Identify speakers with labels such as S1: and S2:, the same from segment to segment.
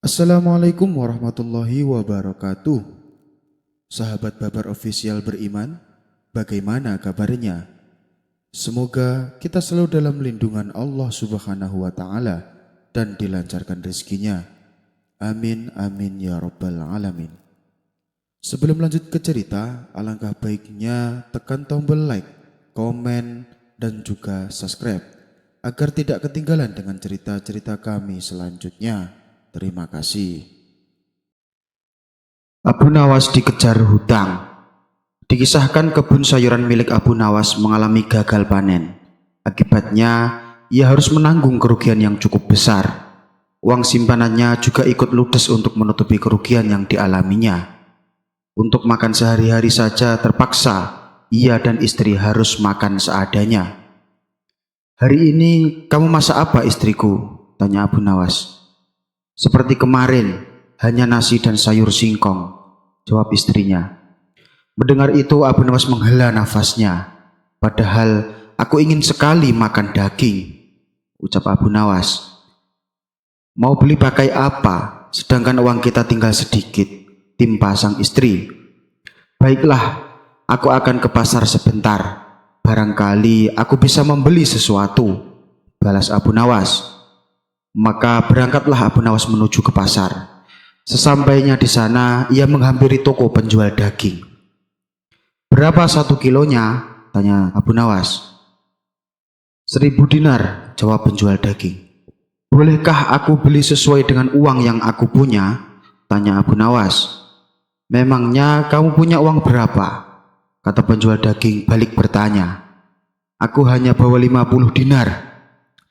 S1: Assalamualaikum warahmatullahi wabarakatuh. Sahabat Babar Official beriman, bagaimana kabarnya? Semoga kita selalu dalam lindungan Allah Subhanahu wa Ta'ala dan dilancarkan rezekinya. Amin amin ya rabbal alamin. Sebelum lanjut ke cerita, alangkah baiknya tekan tombol like, komen, dan juga subscribe agar tidak ketinggalan dengan cerita-cerita kami selanjutnya. Terima kasih. Abu Nawas dikejar hutang. Dikisahkan kebun sayuran milik Abu Nawas mengalami gagal panen. Akibatnya, ia harus menanggung kerugian yang cukup besar. Uang simpanannya juga ikut ludes untuk menutupi kerugian yang dialaminya. Untuk makan sehari-hari saja terpaksa ia dan istri harus makan seadanya. "Hari ini kamu masak apa, istriku?" tanya Abu Nawas. "Seperti kemarin, hanya nasi dan sayur singkong," jawab istrinya. Mendengar itu Abu Nawas menghela nafasnya. "Padahal aku ingin sekali makan daging," ucap Abu Nawas. "Mau beli pakai apa, sedangkan uang kita tinggal sedikit?" timpa sang istri. "Baiklah, aku akan ke pasar sebentar. Barangkali aku bisa membeli sesuatu," balas Abu Nawas. Maka berangkatlah Abu Nawas menuju ke pasar. Sesampainya di sana, ia menghampiri toko penjual daging. "Berapa 1 kilonya?" tanya Abu Nawas. 1.000 dinar, jawab penjual daging. "Bolehkah aku beli sesuai dengan uang yang aku punya?" tanya Abu Nawas. "Memangnya kamu punya uang berapa?" kata penjual daging balik bertanya. "Aku hanya bawa 50 dinar,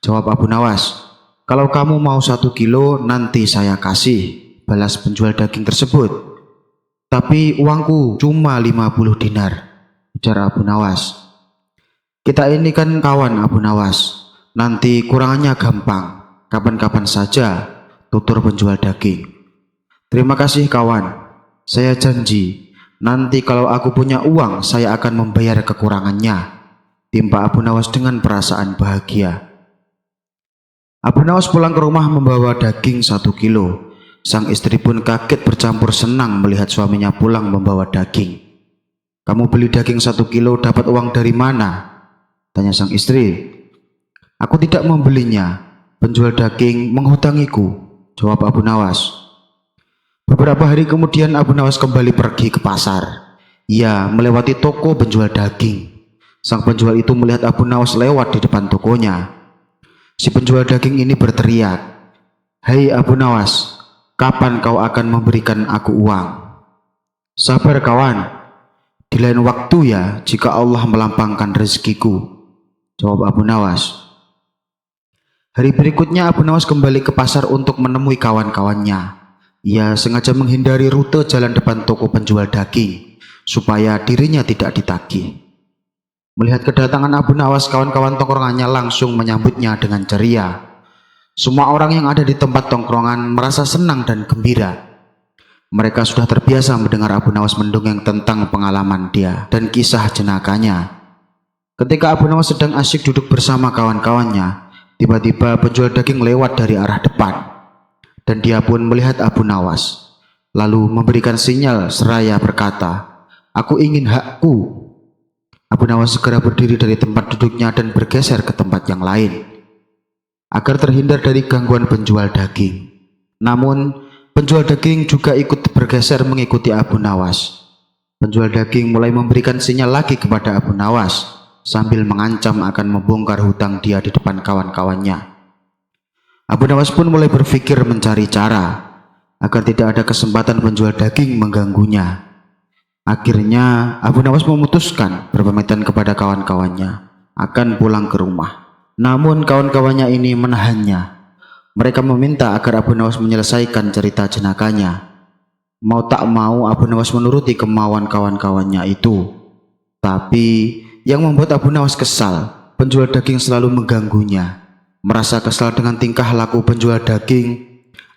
S1: jawab Abu Nawas. "Kalau kamu mau 1 kilo nanti saya kasih," balas penjual daging tersebut. "Tapi uangku cuma 50 dinar, ujar Abu Nawas. "Kita ini kan kawan, Abu Nawas. Nanti kurangannya gampang, kapan-kapan saja," tutur penjual daging. "Terima kasih kawan, saya janji nanti kalau aku punya uang saya akan membayar kekurangannya," timpa Abu Nawas dengan perasaan bahagia. Abu Nawas pulang ke rumah membawa daging 1 kilo. Sang istri pun kaget bercampur senang melihat suaminya pulang membawa daging. "Kamu beli daging 1 kilo dapat uang dari mana?" tanya sang istri. "Aku tidak membelinya, penjual daging menghutangiku," jawab Abu Nawas. Beberapa hari kemudian Abu Nawas kembali pergi ke pasar. Ia melewati toko penjual daging. Sang penjual itu melihat Abu Nawas lewat di depan tokonya. Si penjual daging ini berteriak, "Hai Abu Nawas, kapan kau akan memberikan aku uang?" "Sabar kawan, di lain waktu ya jika Allah melampangkan rezekiku," jawab Abu Nawas. Hari berikutnya Abu Nawas kembali ke pasar untuk menemui kawan-kawannya. Ia sengaja menghindari rute jalan depan toko penjual daging supaya dirinya tidak ditagih. Melihat kedatangan Abu Nawas, kawan-kawan tongkrongannya langsung menyambutnya dengan ceria. Semua orang yang ada di tempat tongkrongan merasa senang dan gembira. Mereka sudah terbiasa mendengar Abu Nawas mendongeng tentang pengalaman dia dan kisah jenakahnya. Ketika Abu Nawas sedang asyik duduk bersama kawan-kawannya, tiba-tiba penjual daging lewat dari arah depan. Dan dia pun melihat Abu Nawas, lalu memberikan sinyal seraya berkata, "Aku ingin hakku." Abu Nawas segera berdiri dari tempat duduknya dan bergeser ke tempat yang lain agar terhindar dari gangguan penjual daging. Namun, penjual daging juga ikut bergeser mengikuti Abu Nawas. Penjual daging mulai memberikan sinyal lagi kepada Abu Nawas sambil mengancam akan membongkar hutang dia di depan kawan-kawannya. Abu Nawas pun mulai berpikir mencari cara agar tidak ada kesempatan penjual daging mengganggunya. Akhirnya Abu Nawas memutuskan berpamitan kepada kawan-kawannya akan pulang ke rumah. Namun kawan-kawannya ini menahannya. Mereka meminta agar Abu Nawas menyelesaikan cerita jenakahnya. Mau tak mau Abu Nawas menuruti kemauan kawan-kawannya itu. Tapi yang membuat Abu Nawas kesal, penjual daging selalu mengganggunya. Merasa kesal dengan tingkah laku penjual daging,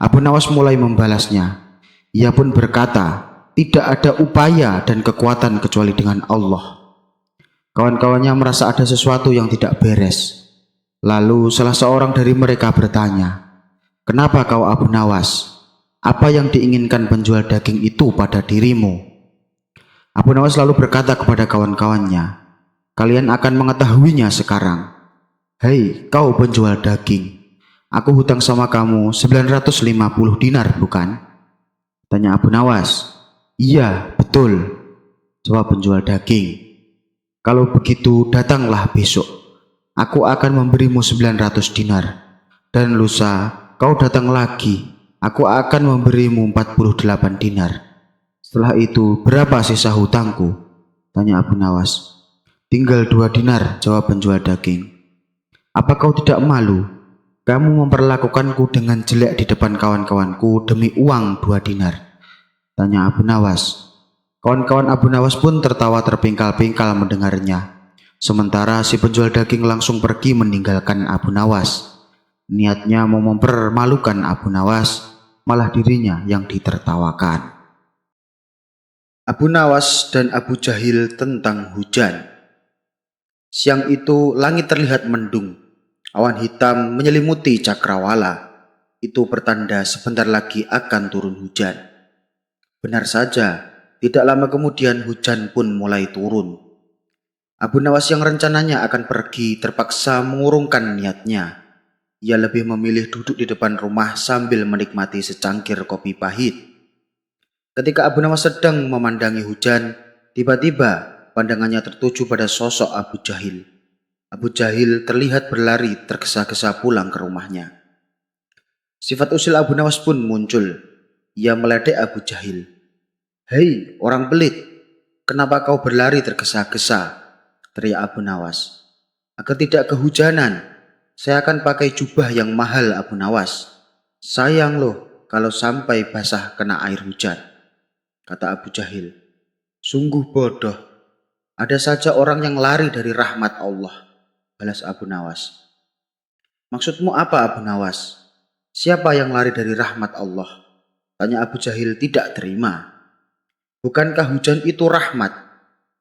S1: Abu Nawas mulai membalasnya. Ia pun berkata, "Tidak ada upaya dan kekuatan kecuali dengan Allah." Kawan-kawannya merasa ada sesuatu yang tidak beres. Lalu salah seorang dari mereka bertanya, "Kenapa kau Abu Nawas? Apa yang diinginkan penjual daging itu pada dirimu? Abu Nawas lalu berkata kepada kawan-kawannya, kalian akan mengetahuinya sekarang. Hei, kau penjual daging, aku hutang sama kamu 950 dinar, bukan? Tanya Abu Nawas. Iya, betul, jawab penjual daging. Kalau begitu datanglah besok. Aku akan memberimu 900 dinar. Dan lusa kau datang lagi, aku akan memberimu 48 dinar. Setelah itu berapa sisa hutangku? Tanya Abu Nawas. Tinggal 2 dinar, jawab penjual daging. Apa kau tidak malu? Kamu memperlakukanku dengan jelek di depan kawan-kawanku demi uang 2 dinar. Tanya Abu Nawas. Kawan-kawan Abu Nawas pun tertawa terpingkal-pingkal mendengarnya. Sementara si penjual daging langsung pergi meninggalkan Abu Nawas. Niatnya mau mempermalukan Abu Nawas, malah dirinya yang ditertawakan. Abu Nawas dan Abu Jahil tentang hujan. Siang itu langit terlihat mendung. Awan hitam menyelimuti cakrawala. Itu pertanda sebentar lagi akan turun hujan. Benar saja. Tidak lama kemudian hujan pun mulai turun. Abu Nawas yang rencananya akan pergi terpaksa mengurungkan niatnya. Ia lebih memilih duduk di depan rumah sambil menikmati secangkir kopi pahit. Ketika Abu Nawas sedang memandangi hujan, tiba-tiba pandangannya tertuju pada sosok Abu Jahil. Abu Jahil terlihat berlari tergesa-gesa pulang ke rumahnya. Sifat usil Abu Nawas pun muncul. Ia meledek Abu Jahil. Hei, orang pelit, kenapa kau berlari tergesa-gesa? Teriak Abu Nawas. Agar tidak kehujanan, saya akan pakai jubah yang mahal, Abu Nawas. Sayang loh kalau sampai basah kena air hujan, kata Abu Jahil. Sungguh bodoh, ada saja orang yang lari dari rahmat Allah, balas Abu Nawas. Maksudmu apa, Abu Nawas? Siapa yang lari dari rahmat Allah? Tanya Abu Jahil tidak terima. Bukankah hujan itu rahmat?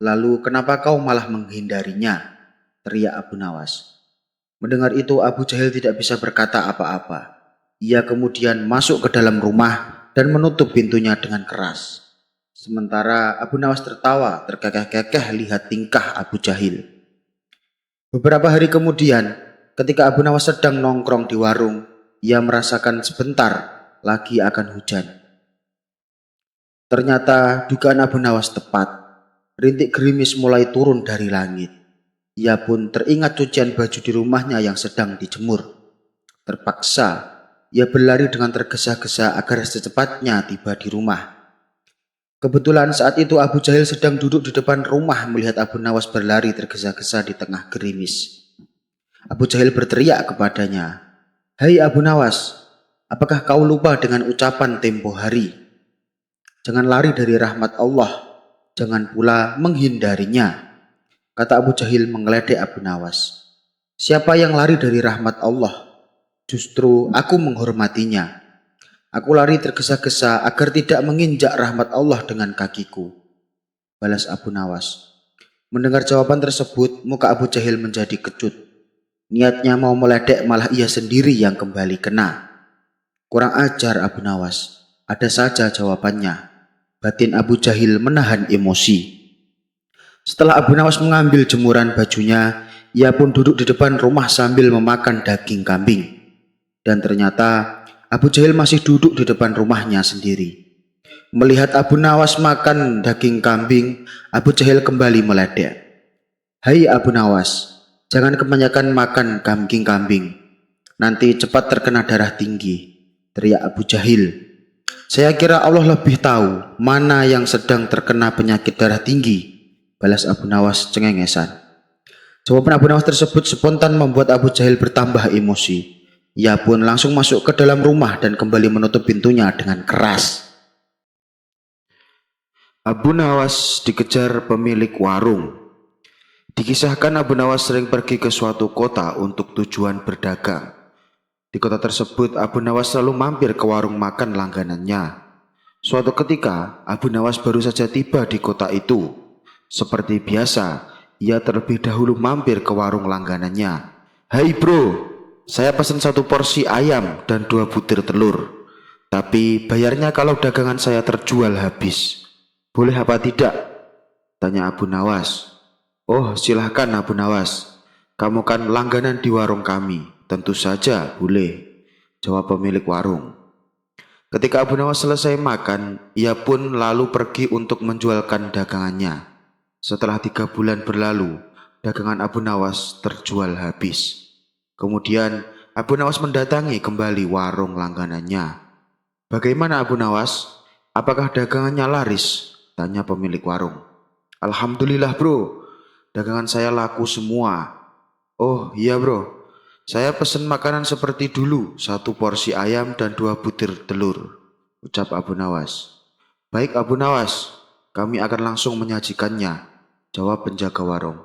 S1: Lalu kenapa kau malah menghindarinya? Teriak Abu Nawas. Mendengar itu Abu Jahil tidak bisa berkata apa-apa. Ia kemudian masuk ke dalam rumah dan menutup pintunya dengan keras. Sementara Abu Nawas tertawa terkekeh-kekeh lihat tingkah Abu Jahil. Beberapa hari kemudian, ketika Abu Nawas sedang nongkrong di warung, ia merasakan sebentar lagi akan hujan. Ternyata dugaan Abu Nawas tepat. Rintik gerimis mulai turun dari langit. Ia pun teringat cucian baju di rumahnya yang sedang dijemur. Terpaksa, ia berlari dengan tergesa-gesa agar secepatnya tiba di rumah. Kebetulan saat itu Abu Jahil sedang duduk di depan rumah melihat Abu Nawas berlari tergesa-gesa di tengah gerimis. Abu Jahil berteriak kepadanya, "Hai Abu Nawas, apakah kau lupa dengan ucapan tempo hari? Jangan lari dari rahmat Allah, jangan pula menghindarinya," kata Abu Jahil mengeledek Abu Nawas. Siapa yang lari dari rahmat Allah? Justru aku menghormatinya. Aku lari tergesa-gesa agar tidak menginjak rahmat Allah dengan kakiku, balas Abu Nawas. Mendengar jawaban tersebut, muka Abu Jahil menjadi kecut. Niatnya mau meledek, malah ia sendiri yang kembali kena. Kurang ajar Abu Nawas, ada saja jawabannya. Batin Abu Jahil menahan emosi. Setelah Abu Nawas mengambil jemuran bajunya, ia pun duduk di depan rumah sambil memakan daging kambing. Dan ternyata Abu Jahil masih duduk di depan rumahnya sendiri. Melihat Abu Nawas makan daging kambing, Abu Jahil kembali meledek. Hai Abu Nawas, jangan kebanyakan makan daging kambing. Nanti cepat terkena darah tinggi, teriak Abu Jahil. Saya kira Allah lebih tahu mana yang sedang terkena penyakit darah tinggi, balas Abu Nawas cengengesan. Jawaban Abu Nawas tersebut spontan membuat Abu Jahil bertambah emosi. Ia pun langsung masuk ke dalam rumah dan kembali menutup pintunya dengan keras. Abu Nawas dikejar pemilik warung. Dikisahkan Abu Nawas sering pergi ke suatu kota untuk tujuan berdagang. Di kota tersebut, Abu Nawas selalu mampir ke warung makan langganannya. Suatu ketika, Abu Nawas baru saja tiba di kota itu. Seperti biasa, ia terlebih dahulu mampir ke warung langganannya. Hai bro, saya pesan 1 porsi ayam dan 2 butir telur. Tapi bayarnya kalau dagangan saya terjual habis. Boleh apa tidak? Tanya Abu Nawas. Oh, silahkan Abu Nawas. Kamu kan langganan di warung kami. Tentu saja boleh, jawab pemilik warung. Ketika Abu Nawas selesai makan, ia pun lalu pergi untuk menjualkan dagangannya. Setelah 3 bulan berlalu, dagangan Abu Nawas terjual habis. Kemudian Abu Nawas mendatangi kembali warung langganannya. Bagaimana Abu Nawas? Apakah dagangannya laris? Tanya pemilik warung. Alhamdulillah bro, dagangan saya laku semua. Oh iya bro, saya pesen makanan seperti dulu, 1 porsi ayam dan 2 butir telur, ucap Abu Nawas. Baik Abu Nawas, kami akan langsung menyajikannya, jawab penjaga warung.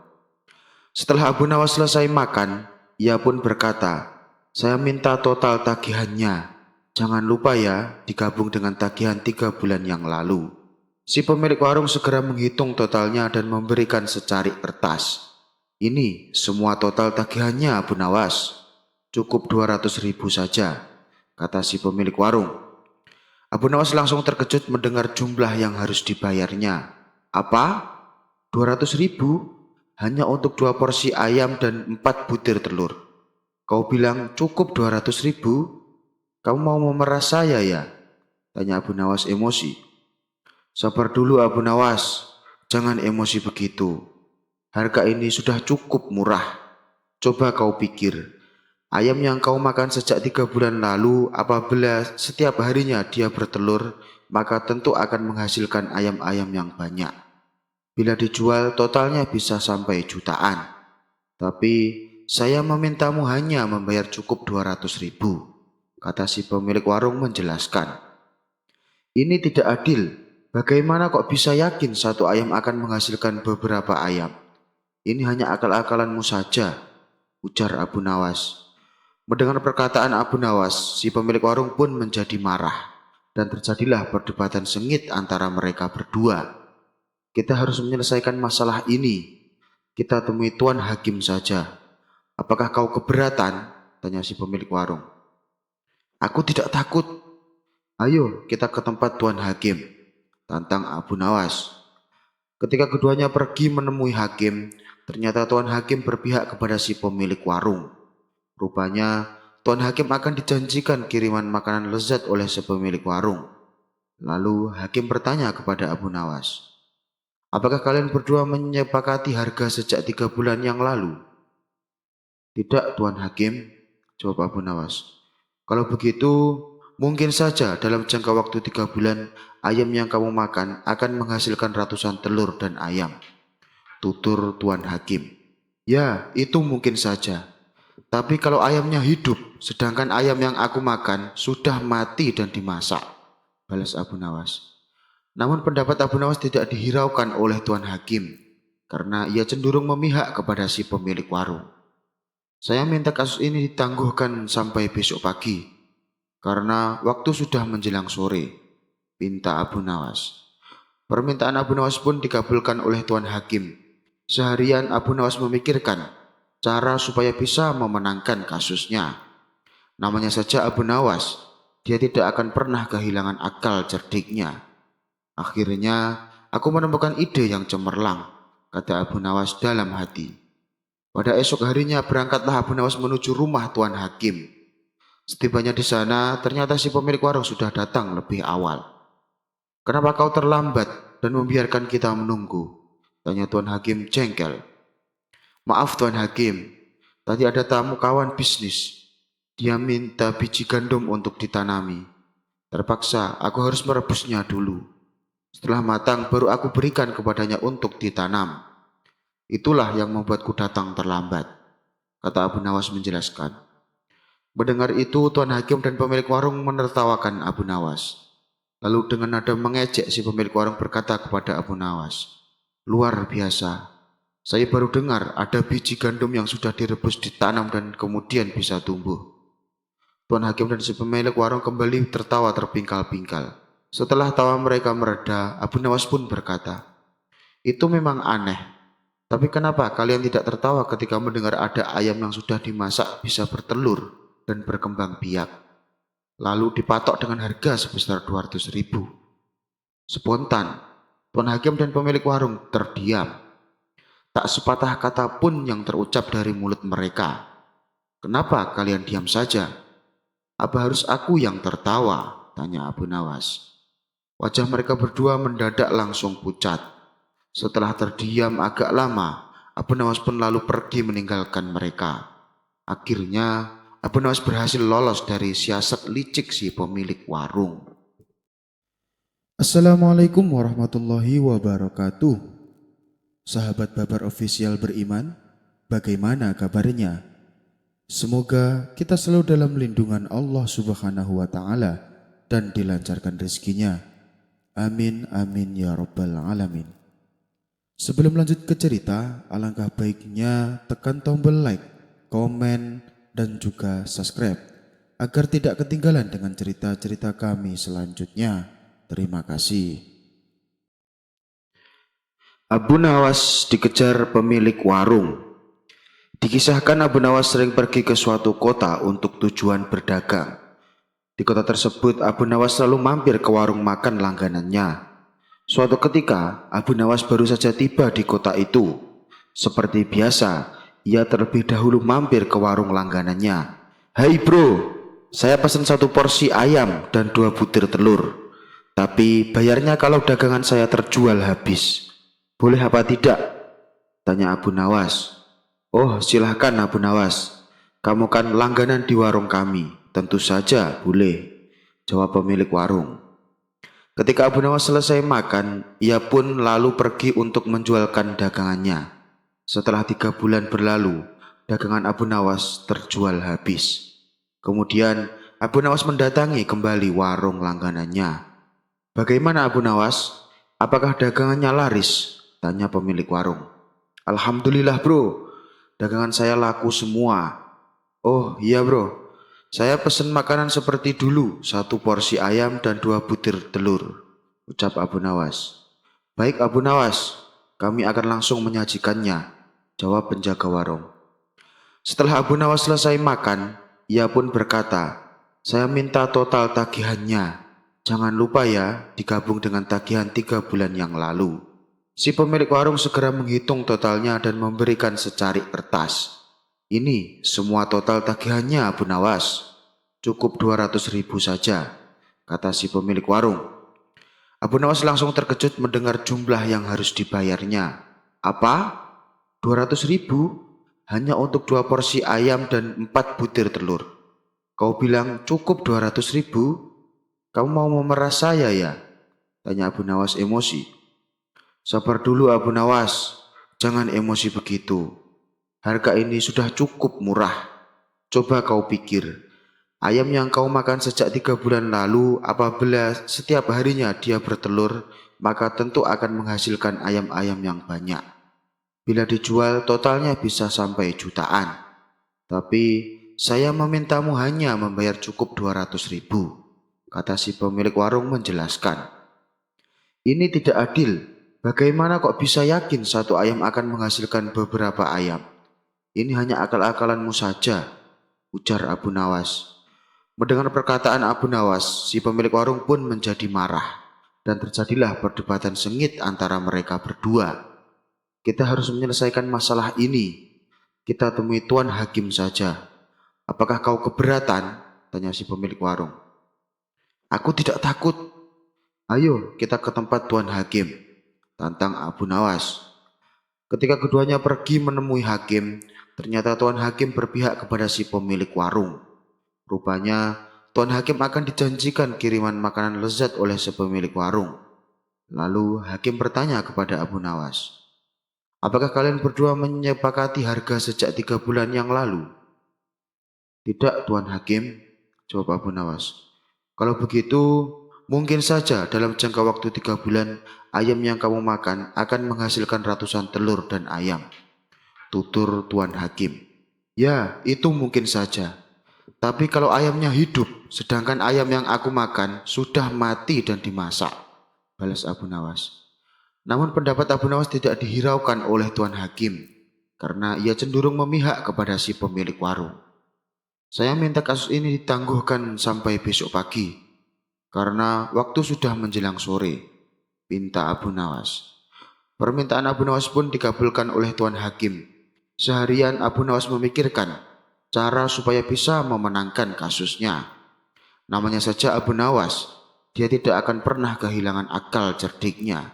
S1: Setelah Abu Nawas selesai makan, ia pun berkata, saya minta total tagihannya. Jangan lupa ya, digabung dengan tagihan 3 bulan yang lalu. Si pemilik warung segera menghitung totalnya dan memberikan secarik kertas. Ini semua total tagihannya Abu Nawas. Cukup 200.000 saja, kata si pemilik warung. Abu Nawas langsung terkejut mendengar jumlah yang harus dibayarnya. Apa? 200.000? Hanya untuk 2 porsi ayam dan 4 butir telur. Kau bilang cukup 200.000? Kamu mau memeras saya ya? Tanya Abu Nawas emosi. Sabar dulu Abu Nawas, jangan emosi begitu. Harga ini sudah cukup murah. Coba kau pikir, ayam yang kau makan sejak 3 bulan lalu, apabila setiap harinya dia bertelur, maka tentu akan menghasilkan ayam-ayam yang banyak. Bila dijual, totalnya bisa sampai jutaan. Tapi saya memintamu hanya membayar cukup 200.000, kata si pemilik warung menjelaskan. Ini tidak adil. Bagaimana kok bisa yakin satu ayam akan menghasilkan beberapa ayam? Ini hanya akal-akalanmu saja, ujar Abu Nawas. Mendengar perkataan Abu Nawas, si pemilik warung pun menjadi marah. Dan terjadilah perdebatan sengit antara mereka berdua. Kita harus menyelesaikan masalah ini. Kita temui Tuan Hakim saja. Apakah kau keberatan? Tanya si pemilik warung. Aku tidak takut. Ayo kita ke tempat Tuan Hakim, tantang Abu Nawas. Ketika keduanya pergi menemui hakim, ternyata Tuan Hakim berpihak kepada si pemilik warung. Rupanya Tuan Hakim akan dijanjikan kiriman makanan lezat oleh si pemilik warung. Lalu Hakim bertanya kepada Abu Nawas, apakah kalian berdua menyepakati harga sejak 3 bulan yang lalu? Tidak Tuan Hakim, jawab Abu Nawas. Kalau begitu, mungkin saja dalam jangka waktu 3 bulan, ayam yang kamu makan akan menghasilkan ratusan telur dan ayam, tutur Tuan Hakim. Ya, itu mungkin saja. Tapi kalau ayamnya hidup, sedangkan ayam yang aku makan sudah mati dan dimasak, balas Abu Nawas. Namun pendapat Abu Nawas tidak dihiraukan oleh Tuan Hakim, karena ia cenderung memihak kepada si pemilik warung. Saya minta kasus ini ditangguhkan sampai besok pagi, karena waktu sudah menjelang sore, pinta Abu Nawas. Permintaan Abu Nawas pun dikabulkan oleh Tuan Hakim. Seharian Abu Nawas memikirkan cara supaya bisa memenangkan kasusnya. Namanya saja Abu Nawas, dia tidak akan pernah kehilangan akal cerdiknya. Akhirnya, aku menemukan ide yang cemerlang, kata Abu Nawas dalam hati. Pada esok harinya berangkatlah Abu Nawas menuju rumah Tuan Hakim. Setibanya di sana, ternyata si pemilik warung sudah datang lebih awal. Kenapa kau terlambat dan membiarkan kita menunggu? Tanya Tuan Hakim jengkel. Maaf Tuan Hakim, tadi ada tamu kawan bisnis. Dia minta biji gandum untuk ditanami. Terpaksa aku harus merebusnya dulu. Setelah matang baru aku berikan kepadanya untuk ditanam. Itulah yang membuatku datang terlambat, kata Abu Nawas menjelaskan. Mendengar itu, Tuan Hakim dan pemilik warung menertawakan Abu Nawas. Lalu dengan nada mengejek si pemilik warung berkata kepada Abu Nawas, luar biasa, saya baru dengar ada biji gandum yang sudah direbus ditanam dan kemudian bisa tumbuh. Tuan Hakim dan si pemilik warung kembali tertawa terpingkal-pingkal. Setelah tawa mereka mereda, Abu Nawas pun berkata, itu memang aneh. Tapi kenapa kalian tidak tertawa ketika mendengar ada ayam yang sudah dimasak bisa bertelur dan berkembang biak? lalu dipatok dengan harga sebesar 200.000. Spontan, Tuan Hakim dan pemilik warung terdiam. Tak sepatah kata pun yang terucap dari mulut mereka. "Kenapa kalian diam saja? Apa harus aku yang tertawa?" tanya Abu Nawas. Wajah mereka berdua mendadak langsung pucat. Setelah terdiam agak lama, Abu Nawas pun lalu pergi meninggalkan mereka. Akhirnya, Abu Nawas berhasil lolos dari siasat licik si pemilik warung.
S2: Assalamualaikum warahmatullahi wabarakatuh. Sahabat Babar Official beriman, bagaimana kabarnya? Semoga kita selalu dalam lindungan Allah Subhanahu wa Ta'ala dan dilancarkan rezekinya. Amin, amin ya Rabbal Alamin. Sebelum lanjut ke cerita, alangkah baiknya tekan tombol like, komen, dan juga subscribe agar tidak ketinggalan dengan cerita-cerita kami selanjutnya. Terima kasih.
S1: Abu Nawas dikejar pemilik warung. Dikisahkan Abu Nawas sering pergi ke suatu kota untuk tujuan berdagang. Di kota tersebut, Abu Nawas selalu mampir ke warung makan langganannya. Suatu ketika, Abu Nawas baru saja tiba di kota itu. Seperti biasa, ia terlebih dahulu mampir ke warung langganannya. "Hai bro, saya pesan 1 porsi ayam dan 2 butir telur. Tapi bayarnya kalau dagangan saya terjual habis. Boleh apa tidak?" tanya Abu Nawas. "Oh, silahkan Abu Nawas. Kamu kan langganan di warung kami. Tentu saja boleh," jawab pemilik warung. Ketika Abu Nawas selesai makan, ia pun lalu pergi untuk menjualkan dagangannya. Setelah 3 bulan berlalu, dagangan Abu Nawas terjual habis. Kemudian Abu Nawas mendatangi kembali warung langganannya. "Bagaimana Abu Nawas? Apakah dagangannya laris?" tanya pemilik warung. "Alhamdulillah bro, dagangan saya laku semua." "Oh iya bro, saya pesen makanan seperti dulu, 1 porsi ayam dan 2 butir telur," ucap Abu Nawas. "Baik Abu Nawas, kami akan langsung menyajikannya," jawab penjaga warung. Setelah Abu Nawas selesai makan, ia pun berkata, "Saya minta total tagihannya. Jangan lupa ya, digabung dengan tagihan 3 bulan yang lalu." Si pemilik warung segera menghitung totalnya dan memberikan secarik kertas. "Ini semua total tagihannya Abu Nawas. Cukup 200.000 saja," kata si pemilik warung. Abu Nawas langsung terkejut mendengar jumlah yang harus dibayarnya. "Apa? 200.000? Hanya untuk 2 porsi ayam dan 4 butir telur. Kau bilang cukup 200.000? Kamu mau memeras saya ya?" tanya Abu Nawas emosi. "Sabar dulu Abu Nawas, jangan emosi begitu. Harga ini sudah cukup murah. Coba kau pikir, ayam yang kau makan sejak 3 bulan lalu, apabila setiap harinya dia bertelur, maka tentu akan menghasilkan ayam-ayam yang banyak. Bila dijual, totalnya bisa sampai jutaan. Tapi saya memintamu hanya membayar cukup 200.000, kata si pemilik warung menjelaskan. "Ini tidak adil. Bagaimana kok bisa yakin satu ayam akan menghasilkan beberapa ayam? Ini hanya akal-akalanmu saja," ujar Abu Nawas. Mendengar perkataan Abu Nawas, si pemilik warung pun menjadi marah dan terjadilah perdebatan sengit antara mereka berdua. "Kita harus menyelesaikan masalah ini. Kita temui Tuan Hakim saja. Apakah kau keberatan?" tanya si pemilik warung. "Aku tidak takut. Ayo kita ke tempat Tuan Hakim," tantang Abu Nawas. Ketika keduanya pergi menemui hakim, ternyata Tuan Hakim berpihak kepada si pemilik warung. Rupanya Tuan Hakim akan dijanjikan kiriman makanan lezat oleh si pemilik warung. Lalu Hakim bertanya kepada Abu Nawas, "Apakah kalian berdua menyepakati harga sejak 3 bulan yang lalu?" "Tidak Tuan Hakim," jawab Abu Nawas. "Kalau begitu, mungkin saja dalam jangka waktu 3 bulan, ayam yang kamu makan akan menghasilkan ratusan telur dan ayam," tutur Tuan Hakim. "Ya, itu mungkin saja. Tapi kalau ayamnya hidup, sedangkan ayam yang aku makan sudah mati dan dimasak," balas Abu Nawas. Namun pendapat Abu Nawas tidak dihiraukan oleh Tuan Hakim, karena ia cenderung memihak kepada si pemilik warung. Saya minta kasus ini ditangguhkan sampai besok pagi, karena waktu sudah menjelang sore, pinta Abu Nawas. Permintaan Abu Nawas pun dikabulkan oleh Tuan Hakim. Seharian Abu Nawas memikirkan cara supaya bisa memenangkan kasusnya. Namanya saja Abu Nawas, dia tidak akan pernah kehilangan akal cerdiknya.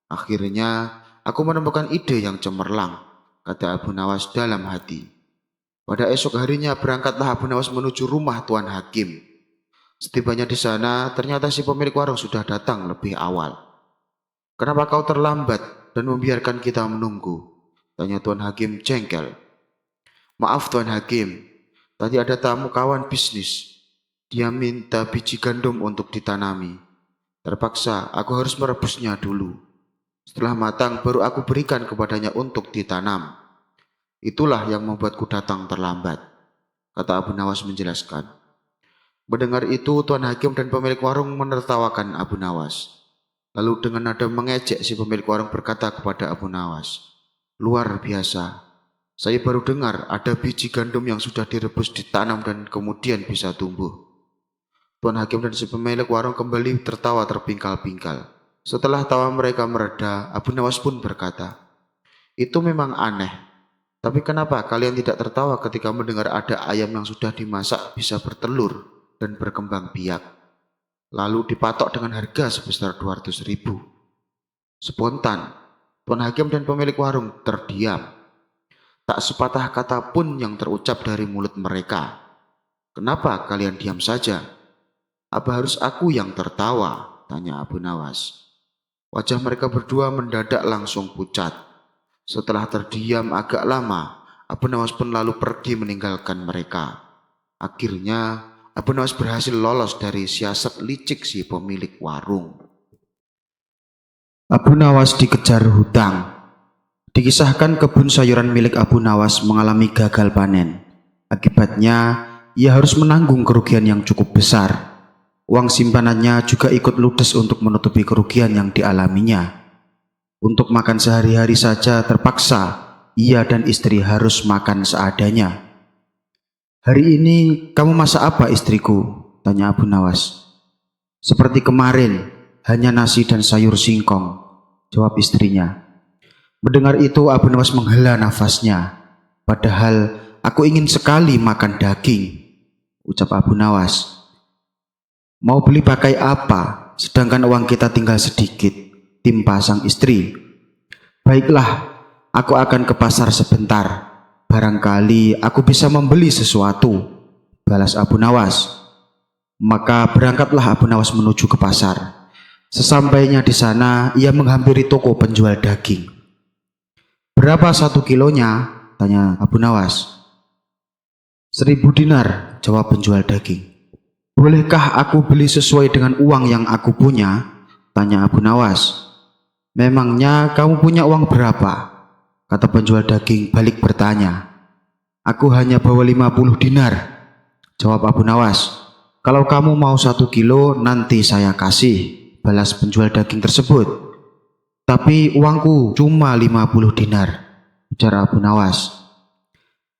S1: Akhirnya, aku menemukan ide yang cemerlang, kata Abu Nawas dalam hati. Pada esok harinya berangkatlah Abu Nawas menuju rumah Tuan Hakim. Setibanya di sana, ternyata si pemilik warung sudah datang lebih awal. "Kenapa kau terlambat dan membiarkan kita menunggu?" tanya Tuan Hakim jengkel. "Maaf Tuan Hakim, tadi ada tamu kawan bisnis. Dia minta biji gandum untuk ditanami. Terpaksa aku harus merebusnya dulu. Setelah matang baru aku berikan kepadanya untuk ditanam. Itulah yang membuatku datang terlambat," kata Abu Nawas menjelaskan. Mendengar itu, Tuan Hakim dan pemilik warung menertawakan Abu Nawas. Lalu dengan nada mengejek si pemilik warung berkata kepada Abu Nawas, "Luar biasa, saya baru dengar ada biji gandum yang sudah direbus ditanam dan kemudian bisa tumbuh." Tuan Hakim dan si pemilik warung kembali tertawa terpingkal-pingkal. Setelah tawa mereka mereda, Abu Nawas pun berkata, "Itu memang aneh. Tapi kenapa kalian tidak tertawa ketika mendengar ada ayam yang sudah dimasak bisa bertelur dan berkembang biak, lalu dipatok dengan harga sebesar 200.000? Spontan, Tuan Hakim dan pemilik warung terdiam. Tak sepatah kata pun yang terucap dari mulut mereka. "Kenapa kalian diam saja? Apa harus aku yang tertawa?" tanya Abu Nawas. Wajah mereka berdua mendadak langsung pucat. Setelah terdiam agak lama, Abu Nawas pun lalu pergi meninggalkan mereka. Akhirnya, Abu Nawas berhasil lolos dari siasat licik si pemilik warung. Abu Nawas dikejar hutang. Dikisahkan kebun sayuran milik Abu Nawas mengalami gagal panen. Akibatnya, ia harus menanggung kerugian yang cukup besar. Uang simpanannya juga ikut ludes untuk menutupi kerugian yang dialaminya. Untuk makan sehari-hari saja terpaksa ia dan istri harus makan seadanya. "Hari ini kamu masak apa istriku?" tanya Abu Nawas. "Seperti kemarin, hanya nasi dan sayur singkong," jawab istrinya. Mendengar itu Abu Nawas menghela nafasnya. "Padahal aku ingin sekali makan daging," ucap Abu Nawas. "Mau beli pakai apa, sedangkan uang kita tinggal sedikit?" timpa sang istri. "Baiklah, aku akan ke pasar sebentar. Barangkali aku bisa membeli sesuatu," balas Abu Nawas. Maka berangkatlah Abu Nawas menuju ke pasar. Sesampainya di sana, ia menghampiri toko penjual daging. "Berapa 1 kilonya?" tanya Abu Nawas. 1.000 dinar, jawab penjual daging. "Bolehkah aku beli sesuai dengan uang yang aku punya?" tanya Abu Nawas. "Memangnya kamu punya uang berapa?" kata penjual daging balik bertanya. "Aku hanya bawa 50 dinar, jawab Abu Nawas. "Kalau kamu mau 1 kilo nanti saya kasih," balas penjual daging tersebut. "Tapi uangku cuma 50 dinar, ujar Abu Nawas.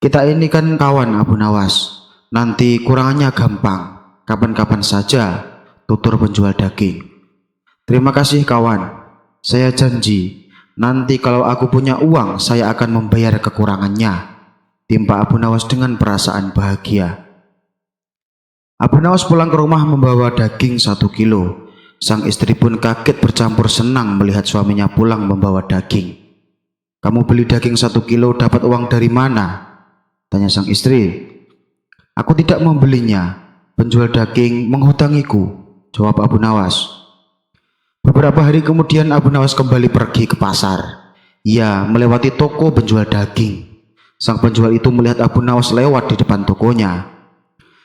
S1: "Kita ini kan kawan Abu Nawas, nanti kurangannya gampang. Kapan-kapan saja," tutur penjual daging. "Terima kasih kawan, saya janji nanti kalau aku punya uang saya akan membayar kekurangannya," timpa Abu Nawas dengan perasaan bahagia. Abu Nawas pulang ke rumah membawa daging 1 kilo. Sang istri pun kaget bercampur senang melihat suaminya pulang membawa daging. "Kamu beli daging 1 kilo dapat uang dari mana?" tanya sang istri. "Aku tidak membelinya. Penjual daging menghutangiku," jawab Abu Nawas. Beberapa hari kemudian Abu Nawas kembali pergi ke pasar. Ia melewati toko penjual daging. Sang penjual itu melihat Abu Nawas lewat di depan tokonya.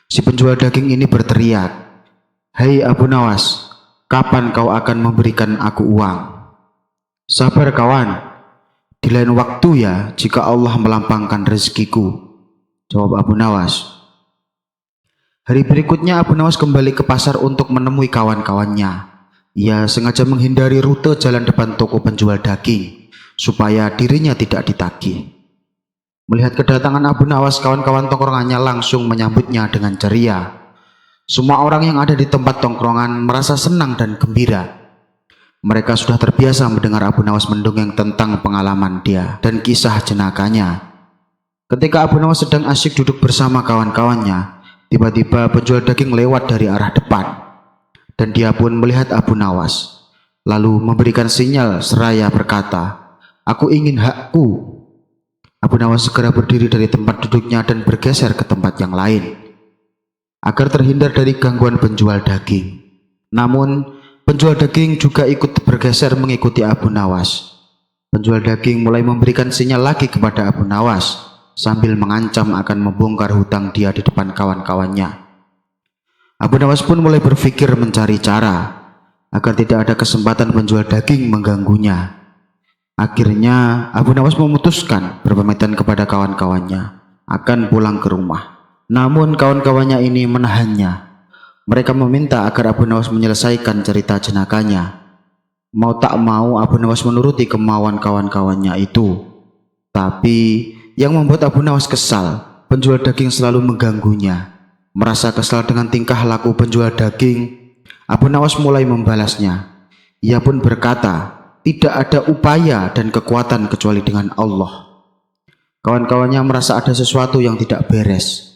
S1: Si penjual daging ini berteriak, "Hai Abu Nawas, kapan kau akan memberikan aku uang?" "Sabar kawan, di lain waktu ya jika Allah melampangkan rezekiku," jawab Abu Nawas. Hari berikutnya Abu Nawas kembali ke pasar untuk menemui kawan-kawannya. Ia sengaja menghindari rute jalan depan toko penjual daging supaya dirinya tidak ditagih. Melihat kedatangan Abu Nawas, kawan-kawan tongkrongannya langsung menyambutnya dengan ceria. Semua orang yang ada di tempat tongkrongan merasa senang dan gembira. Mereka sudah terbiasa mendengar Abu Nawas mendongeng tentang pengalaman dia dan kisah jenakahnya. Ketika Abu Nawas sedang asyik duduk bersama kawan-kawannya, tiba-tiba penjual daging lewat dari arah depan. Dan dia pun melihat Abu Nawas, lalu memberikan sinyal seraya berkata, "Aku ingin hakku." Abu Nawas segera berdiri dari tempat duduknya dan bergeser ke tempat yang lain, agar terhindar dari gangguan penjual daging. Namun, penjual daging juga ikut bergeser mengikuti Abu Nawas. Penjual daging mulai memberikan sinyal lagi kepada Abu Nawas, sambil mengancam akan membongkar hutang dia di depan kawan-kawannya. Abu Nawas pun mulai berpikir mencari cara agar tidak ada kesempatan penjual daging mengganggunya. Akhirnya Abu Nawas memutuskan berpamitan kepada kawan-kawannya akan pulang ke rumah. Namun kawan-kawannya ini menahannya. Mereka meminta agar Abu Nawas menyelesaikan cerita jenakahnya. Mau tak mau Abu Nawas menuruti kemauan kawan-kawannya itu. Tapi yang membuat Abu Nawas kesal, penjual daging selalu mengganggunya. Merasa kesal dengan tingkah laku penjual daging, Abu Nawas mulai membalasnya. Ia pun berkata, tidak ada upaya dan kekuatan kecuali dengan Allah. Kawan-kawannya merasa ada sesuatu yang tidak beres.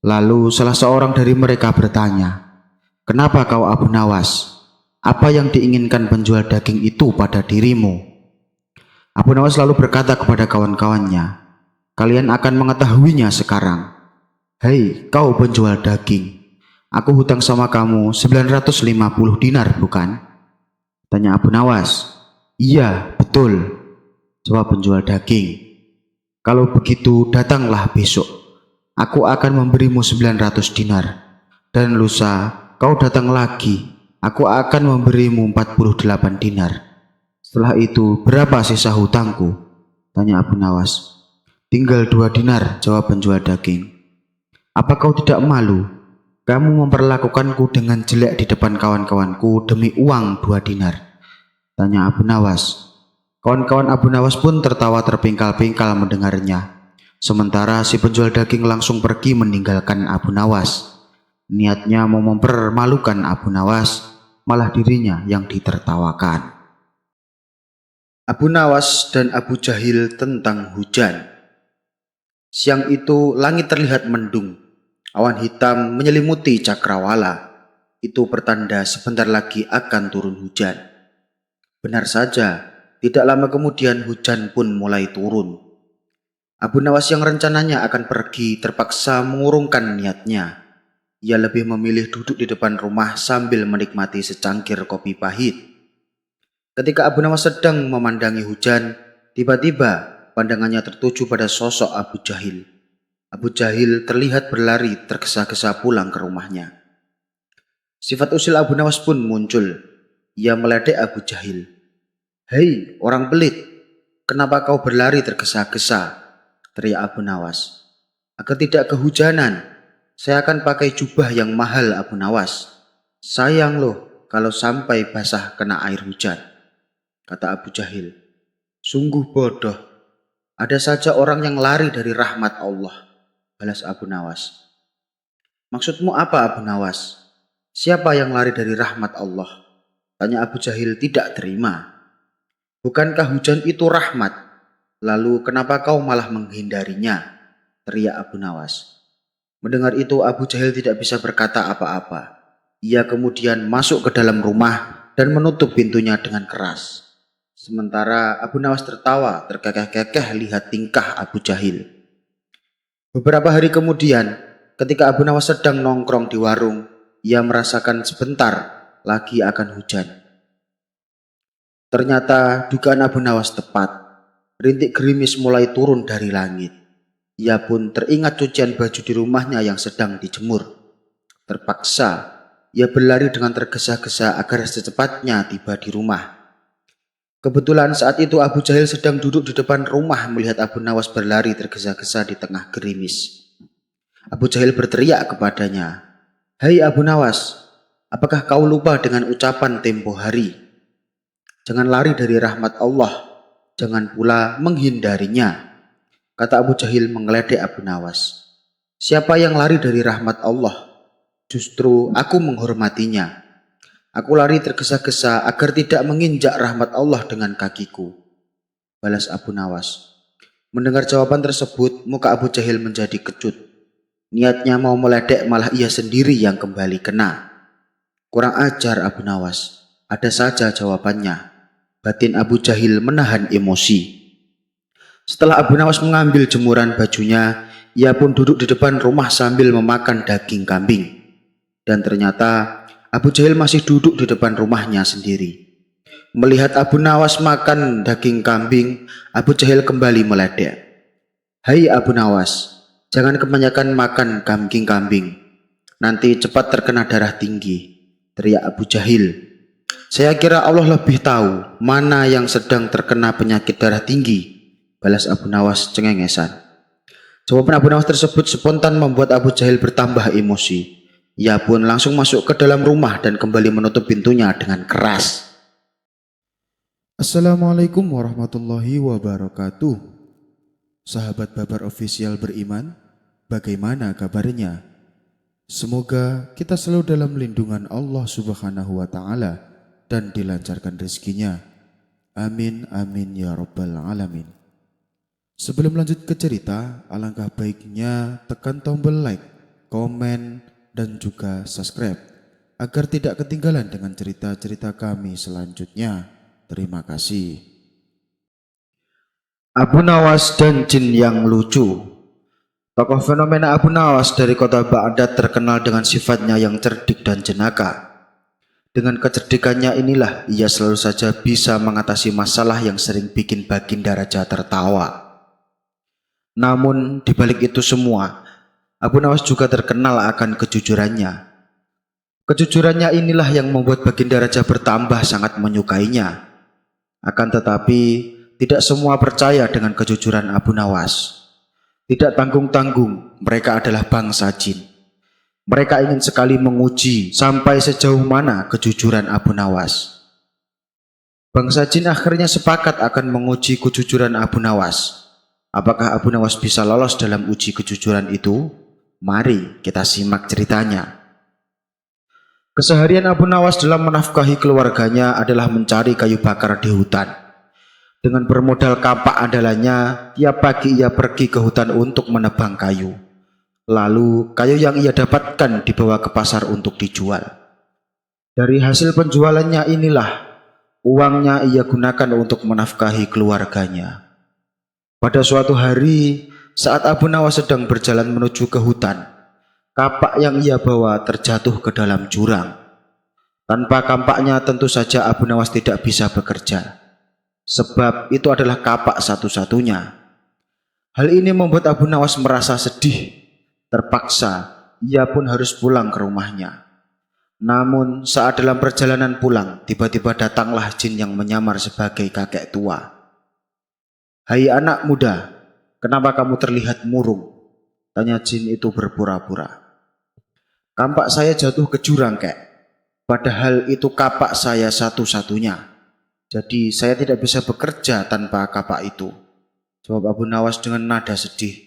S1: Lalu salah seorang dari mereka bertanya, "Kenapa kau Abu Nawas? Apa yang diinginkan penjual daging itu pada dirimu?" Abu Nawas lalu berkata kepada kawan-kawannya, "Kalian akan mengetahuinya sekarang. Hei kau penjual daging, aku hutang sama kamu 950 dinar bukan?" Tanya Abu Nawas. "Iya, betul," jawab penjual daging. "Kalau begitu datanglah besok. Aku akan memberimu 900 dinar. Dan lusa kau datang lagi, aku akan memberimu 48 dinar. Setelah itu berapa sisa hutangku?" tanya Abu Nawas. "Tinggal 2 dinar," jawab penjual daging. "Apa kau tidak malu? Kamu memperlakukanku dengan jelek di depan kawan-kawanku demi uang 2 dinar. Tanya Abu Nawas. Kawan-kawan Abu Nawas pun tertawa terpingkal-pingkal mendengarnya. Sementara si penjual daging langsung pergi meninggalkan Abu Nawas. Niatnya mau mempermalukan Abu Nawas, malah dirinya yang ditertawakan. Abu Nawas dan Abu Jahil tentang hujan. Siang itu langit terlihat mendung. Awan hitam menyelimuti cakrawala. Itu pertanda sebentar lagi akan turun hujan. Benar saja, tidak lama kemudian hujan pun mulai turun. Abu Nawas yang rencananya akan pergi terpaksa mengurungkan niatnya. Ia lebih memilih duduk di depan rumah sambil menikmati secangkir kopi pahit. Ketika Abu Nawas sedang memandangi hujan, tiba-tiba pandangannya tertuju pada sosok Abu Jahil. Abu Jahil terlihat berlari tergesa-gesa pulang ke rumahnya. Sifat usil Abu Nawas pun muncul. Ia meledek Abu Jahil. "Hei orang pelit, kenapa kau berlari tergesa-gesa?" teriak Abu Nawas. "Agar tidak kehujanan, saya akan pakai jubah yang mahal Abu Nawas. Sayang loh kalau sampai basah kena air hujan," kata Abu Jahil. "Sungguh bodoh, ada saja orang yang lari dari rahmat Allah," balas Abu Nawas. "Maksudmu apa Abu Nawas? Siapa yang lari dari rahmat Allah?" tanya Abu Jahil tidak terima. "Bukankah hujan itu rahmat? Lalu kenapa kau malah menghindarinya?" teriak Abu Nawas. Mendengar itu Abu Jahil tidak bisa berkata apa-apa. Ia kemudian masuk ke dalam rumah dan menutup pintunya dengan keras. Sementara Abu Nawas tertawa terkekeh-kekeh lihat tingkah Abu Jahil. Beberapa hari kemudian, ketika Abu Nawas sedang nongkrong di warung, ia merasakan sebentar lagi akan hujan. Ternyata dugaan Abu Nawas tepat. Rintik gerimis mulai turun dari langit. Ia pun teringat cucian baju di rumahnya yang sedang dijemur. Terpaksa, ia berlari dengan tergesa-gesa agar secepatnya tiba di rumah. Kebetulan saat itu Abu Jahil sedang duduk di depan rumah melihat Abu Nawas berlari tergesa-gesa di tengah gerimis. Abu Jahil berteriak kepadanya, "Hai Abu Nawas, apakah kau lupa dengan ucapan tempo hari? Jangan lari dari rahmat Allah, jangan pula menghindarinya. kata Abu Jahil mengeledek Abu Nawas. Siapa yang lari dari rahmat Allah? Justru aku menghormatinya. Aku lari tergesa-gesa agar tidak menginjak rahmat Allah dengan kakiku, balas Abu Nawas. Mendengar jawaban tersebut, muka Abu Jahil menjadi kecut. Niatnya mau meledek, malah ia sendiri yang kembali kena. Kurang ajar Abu Nawas, ada saja jawabannya. Batin Abu Jahil menahan emosi. Setelah Abu Nawas mengambil jemuran bajunya, ia pun duduk di depan rumah sambil memakan daging kambing. Dan ternyata Abu Jahil masih duduk di depan rumahnya sendiri. Melihat Abu Nawas makan daging kambing, Abu Jahil kembali meledek. Hai Abu Nawas, jangan kebanyakan makan daging kambing. Nanti cepat terkena darah tinggi, teriak Abu Jahil. Saya kira Allah lebih tahu mana yang sedang terkena penyakit darah tinggi, balas Abu Nawas cengengesan. Jawaban Abu Nawas tersebut spontan membuat Abu Jahil bertambah emosi. Ia pun langsung masuk ke dalam rumah dan kembali menutup pintunya dengan keras.
S2: Assalamualaikum warahmatullahi wabarakatuh. Sahabat Babar Official beriman, bagaimana kabarnya? Semoga kita selalu dalam lindungan Allah Subhanahu wa Ta'ala dan dilancarkan rezekinya. Amin amin ya rabbal alamin. Sebelum lanjut ke cerita, alangkah baiknya tekan tombol like, komen, dan juga subscribe agar tidak ketinggalan dengan cerita-cerita kami selanjutnya. Terima kasih.
S1: Abu Nawas dan jin yang lucu. Tokoh fenomena Abu Nawas dari kota Baghdad terkenal dengan sifatnya yang cerdik dan jenaka. Dengan kecerdikannya inilah ia selalu saja bisa mengatasi masalah yang sering bikin Baginda Raja tertawa. Namun di balik itu semua, Abu Nawas juga terkenal akan kejujurannya. Kejujurannya inilah yang membuat Baginda Raja bertambah sangat menyukainya. Akan tetapi, tidak semua percaya dengan kejujuran Abu Nawas. Tidak tanggung-tanggung, mereka adalah bangsa jin. Mereka ingin sekali menguji sampai sejauh mana kejujuran Abu Nawas. Bangsa jin akhirnya sepakat akan menguji kejujuran Abu Nawas. Apakah Abu Nawas bisa lolos dalam uji kejujuran itu? Mari kita simak ceritanya. Keseharian Abu Nawas dalam menafkahi keluarganya adalah mencari kayu bakar di hutan. Dengan bermodal kapak andalannya, tiap pagi ia pergi ke hutan untuk menebang kayu. Lalu kayu yang ia dapatkan dibawa ke pasar untuk dijual. Dari hasil penjualannya inilah uangnya ia gunakan untuk menafkahi keluarganya. Pada suatu hari, saat Abu Nawas sedang berjalan menuju ke hutan, kapak yang ia bawa terjatuh ke dalam jurang. Tanpa kampaknya tentu saja Abu Nawas tidak bisa bekerja, sebab itu adalah kapak satu-satunya. Hal ini membuat Abu Nawas merasa sedih. Terpaksa ia pun harus pulang ke rumahnya. Namun saat dalam perjalanan pulang, tiba-tiba datanglah jin yang menyamar sebagai kakek tua. Hai anak muda, kenapa kamu terlihat murung? Tanya jin itu berpura-pura. Kampak saya jatuh ke jurang, kek. Padahal itu kapak saya satu-satunya. Jadi saya tidak bisa bekerja tanpa kapak itu, jawab Abu Nawas dengan nada sedih.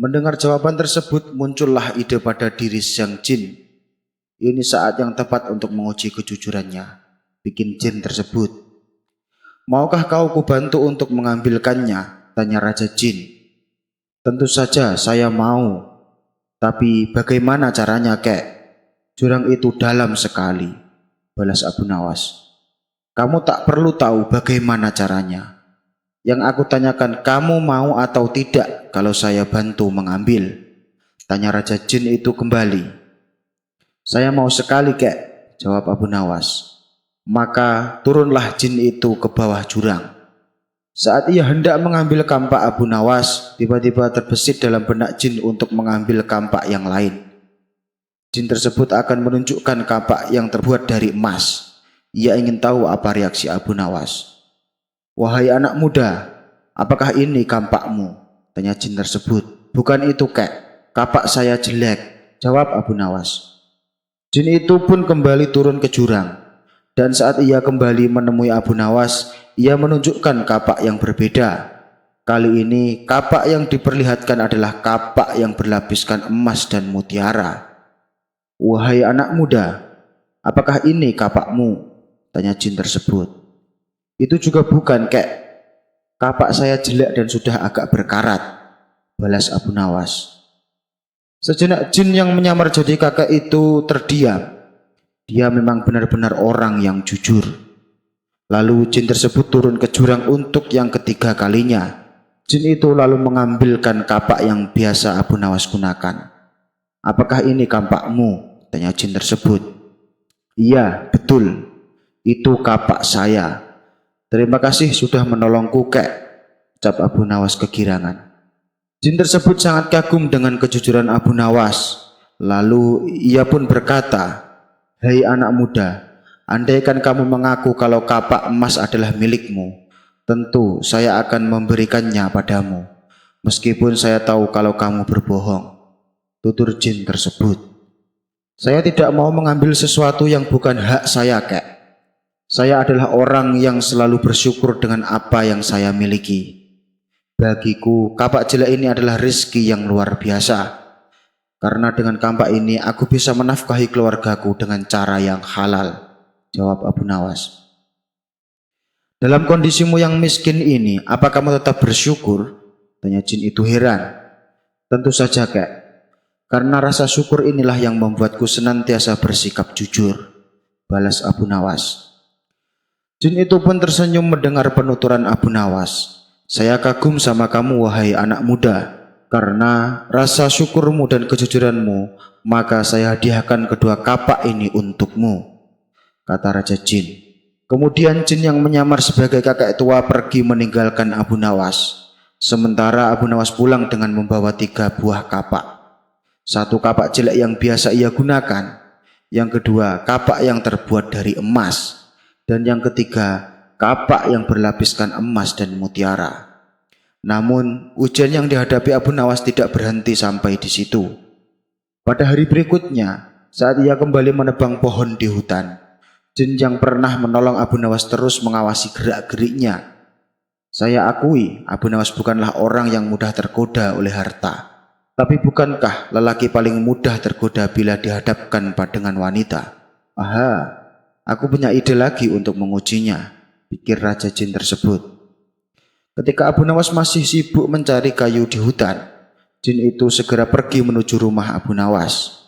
S1: Mendengar jawaban tersebut, muncullah ide pada diri sang jin. Ini saat yang tepat untuk menguji kejujurannya, bikin jin tersebut. Maukah kau kubantu untuk mengambilkannya? Tanya Raja Jin. Tentu saja saya mau. Tapi bagaimana caranya, kek? Jurang itu dalam sekali, balas Abu Nawas. Kamu tak perlu tahu bagaimana caranya. Yang aku tanyakan, kamu mau atau tidak kalau saya bantu mengambil? Tanya Raja Jin itu kembali. Saya mau sekali, kek, jawab Abu Nawas. Maka turunlah jin itu ke bawah jurang. Saat ia hendak mengambil kampak Abu Nawas, tiba-tiba terbesit dalam benak jin untuk mengambil kampak yang lain. Jin tersebut akan menunjukkan kampak yang terbuat dari emas. Ia ingin tahu apa reaksi Abu Nawas. Wahai anak muda, apakah ini kampakmu? Tanya jin tersebut. Bukan itu, kek, kapak saya jelek, jawab Abu Nawas. Jin itu pun kembali turun ke jurang. Dan saat ia kembali menemui Abu Nawas, ia menunjukkan kapak yang berbeda. Kali ini kapak yang diperlihatkan adalah kapak yang berlapiskan emas dan mutiara. Wahai anak muda, apakah ini kapakmu? Tanya jin tersebut. Itu juga bukan, kek. Kapak saya jelek dan sudah agak berkarat, balas Abu Nawas. Sejenak jin yang menyamar jadi kakek itu terdiam. Dia memang benar-benar orang yang jujur. Lalu jin tersebut turun ke jurang untuk yang ketiga kalinya. Jin itu lalu mengambilkan kapak yang biasa Abu Nawas gunakan. Apakah ini kampakmu? Tanya jin tersebut. Iya, betul. Itu kapak saya. Terima kasih sudah menolongku, kek, ucap Abu Nawas kegirangan. Jin tersebut sangat kagum dengan kejujuran Abu Nawas. Lalu ia pun berkata, "Hei anak muda, andaikan kamu mengaku kalau kapak emas adalah milikmu, tentu saya akan memberikannya padamu, meskipun saya tahu kalau kamu berbohong," tutur jin tersebut. "Saya tidak mau mengambil sesuatu yang bukan hak saya, kek. Saya adalah orang yang selalu bersyukur dengan apa yang saya miliki. Bagiku, kapak jelek ini adalah rezeki yang luar biasa. Karena dengan kapak ini aku bisa menafkahi keluargaku dengan cara yang halal," jawab Abu Nawas. "Dalam kondisimu yang miskin ini, apa kamu tetap bersyukur?" Tanya jin itu heran. "Tentu saja, kek. Karena rasa syukur inilah yang membuatku senantiasa bersikap jujur," balas Abu Nawas. Jin itu pun tersenyum mendengar penuturan Abu Nawas. "Saya kagum sama kamu, wahai anak muda. Karena rasa syukurmu dan kejujuranmu, maka saya hadiahkan kedua kapak ini untukmu," kata Raja Jin. Kemudian jin yang menyamar sebagai kakek tua pergi meninggalkan Abu Nawas. Sementara Abu Nawas pulang dengan membawa 3 buah kapak. 1 kapak jelek yang biasa ia gunakan, yang kedua kapak yang terbuat dari emas, dan yang ketiga kapak yang berlapiskan emas dan mutiara. Namun ujian yang dihadapi Abu Nawas tidak berhenti sampai di situ. Pada hari berikutnya, saat ia kembali menebang pohon di hutan, jin yang pernah menolong Abu Nawas terus mengawasi gerak-geriknya. Saya akui, Abu Nawas bukanlah orang yang mudah tergoda oleh harta. Tapi bukankah lelaki paling mudah tergoda bila dihadapkan dengan wanita? Aha, aku punya ide lagi untuk mengujinya, pikir Raja Jin tersebut. Ketika Abu Nawas masih sibuk mencari kayu di hutan, jin itu segera pergi menuju rumah Abu Nawas.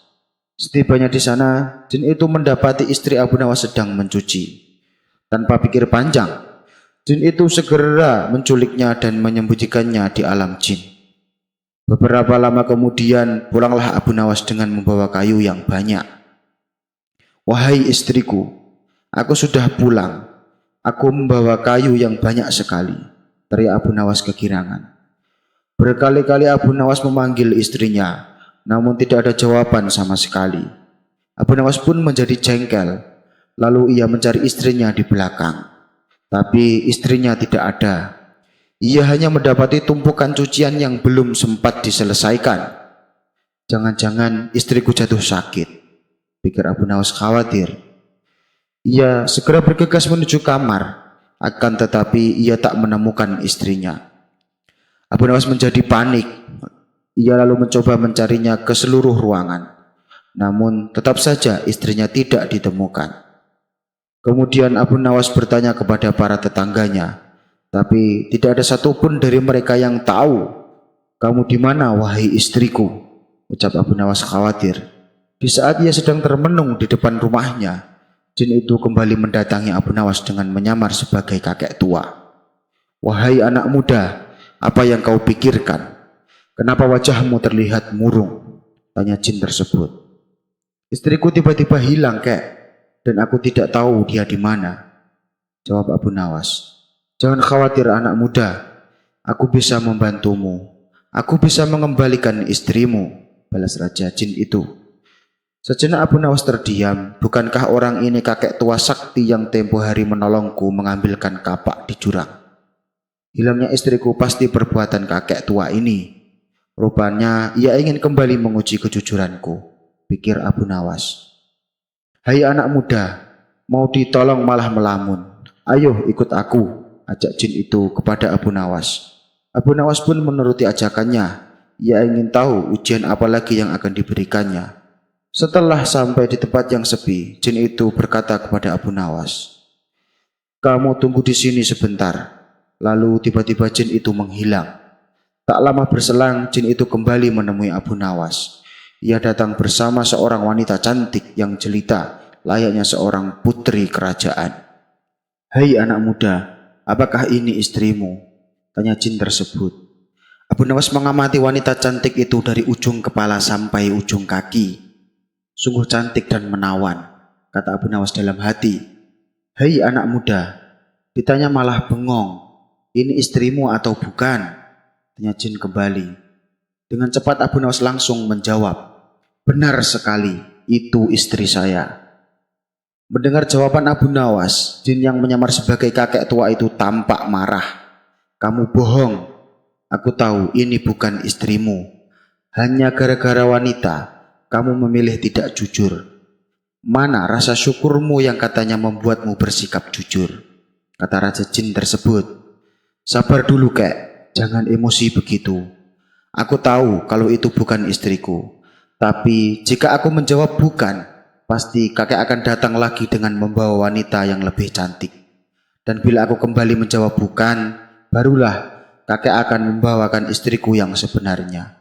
S1: Setibanya di sana, jin itu mendapati istri Abu Nawas sedang mencuci. Tanpa pikir panjang, jin itu segera menculiknya dan menyembunyikannya di alam jin. Beberapa lama kemudian, pulanglah Abu Nawas dengan membawa kayu yang banyak. "Wahai istriku, aku sudah pulang. Aku membawa kayu yang banyak sekali," teriak Abu Nawas kegirangan. Berkali-kali Abu Nawas memanggil istrinya, namun tidak ada jawaban sama sekali. Abu Nawas pun menjadi jengkel. Lalu ia mencari istrinya di belakang. Tapi istrinya tidak ada. Ia hanya mendapati tumpukan cucian yang belum sempat diselesaikan. Jangan-jangan istriku jatuh sakit, pikir Abu Nawas khawatir. Ia segera bergegas menuju kamar, akan tetapi ia tak menemukan istrinya. Abu Nawas menjadi panik. Ia lalu mencoba mencarinya ke seluruh ruangan. Namun tetap saja istrinya tidak ditemukan. Kemudian Abu Nawas bertanya kepada para tetangganya, tapi tidak ada satupun dari mereka yang tahu. "Kamu di mana, wahai istriku?" ucap Abu Nawas khawatir. Di saat ia sedang termenung di depan rumahnya, jin itu kembali mendatangi Abu Nawas dengan menyamar sebagai kakek tua. "Wahai anak muda, apa yang kau pikirkan? Kenapa wajahmu terlihat murung?" tanya jin tersebut. "Istriku tiba-tiba hilang, kek, dan aku tidak tahu dia di mana," jawab Abu Nawas. "Jangan khawatir anak muda, aku bisa membantumu. Aku bisa mengembalikan istrimu," balas Raja Jin itu. Sejenak Abu Nawas terdiam. Bukankah orang ini kakek tua sakti yang tempo hari menolongku mengambilkan kapak di jurang? Hilangnya istriku pasti perbuatan kakek tua ini. Rupanya ia ingin kembali menguji kejujuranku, pikir Abu Nawas. "Hai anak muda, mau ditolong malah melamun. Ayo ikut aku," ajak jin itu kepada Abu Nawas. Abu Nawas pun menuruti ajakannya. Ia ingin tahu ujian apa lagi yang akan diberikannya. Setelah sampai di tempat yang sepi, jin itu berkata kepada Abu Nawas, "Kamu tunggu di sini sebentar." Lalu tiba-tiba jin itu menghilang. Tak lama berselang, jin itu kembali menemui Abu Nawas. Ia datang bersama seorang wanita cantik yang jelita, layaknya seorang putri kerajaan. "Hai anak muda, apakah ini istrimu?" tanya jin tersebut. Abu Nawas mengamati wanita cantik itu dari ujung kepala sampai ujung kaki. "Sungguh cantik dan menawan," kata Abu Nawas dalam hati. "Hai anak muda," ditanya malah bengong. "Ini istrimu atau bukan?" tanya jin kembali. Dengan cepat Abu Nawas langsung menjawab, "Benar sekali, itu istri saya." Mendengar jawaban Abu Nawas, jin yang menyamar sebagai kakek tua itu tampak marah. "Kamu bohong. Aku tahu ini bukan istrimu. Hanya gara-gara wanita, kamu memilih tidak jujur. Mana rasa syukurmu yang katanya membuatmu bersikap jujur?" kata Raja Jin tersebut. "Sabar dulu kek, jangan emosi begitu. Aku tahu kalau itu bukan istriku. Tapi jika aku menjawab bukan, pasti kakek akan datang lagi dengan membawa wanita yang lebih cantik. Dan bila aku kembali menjawab bukan, barulah kakek akan membawakan istriku yang sebenarnya.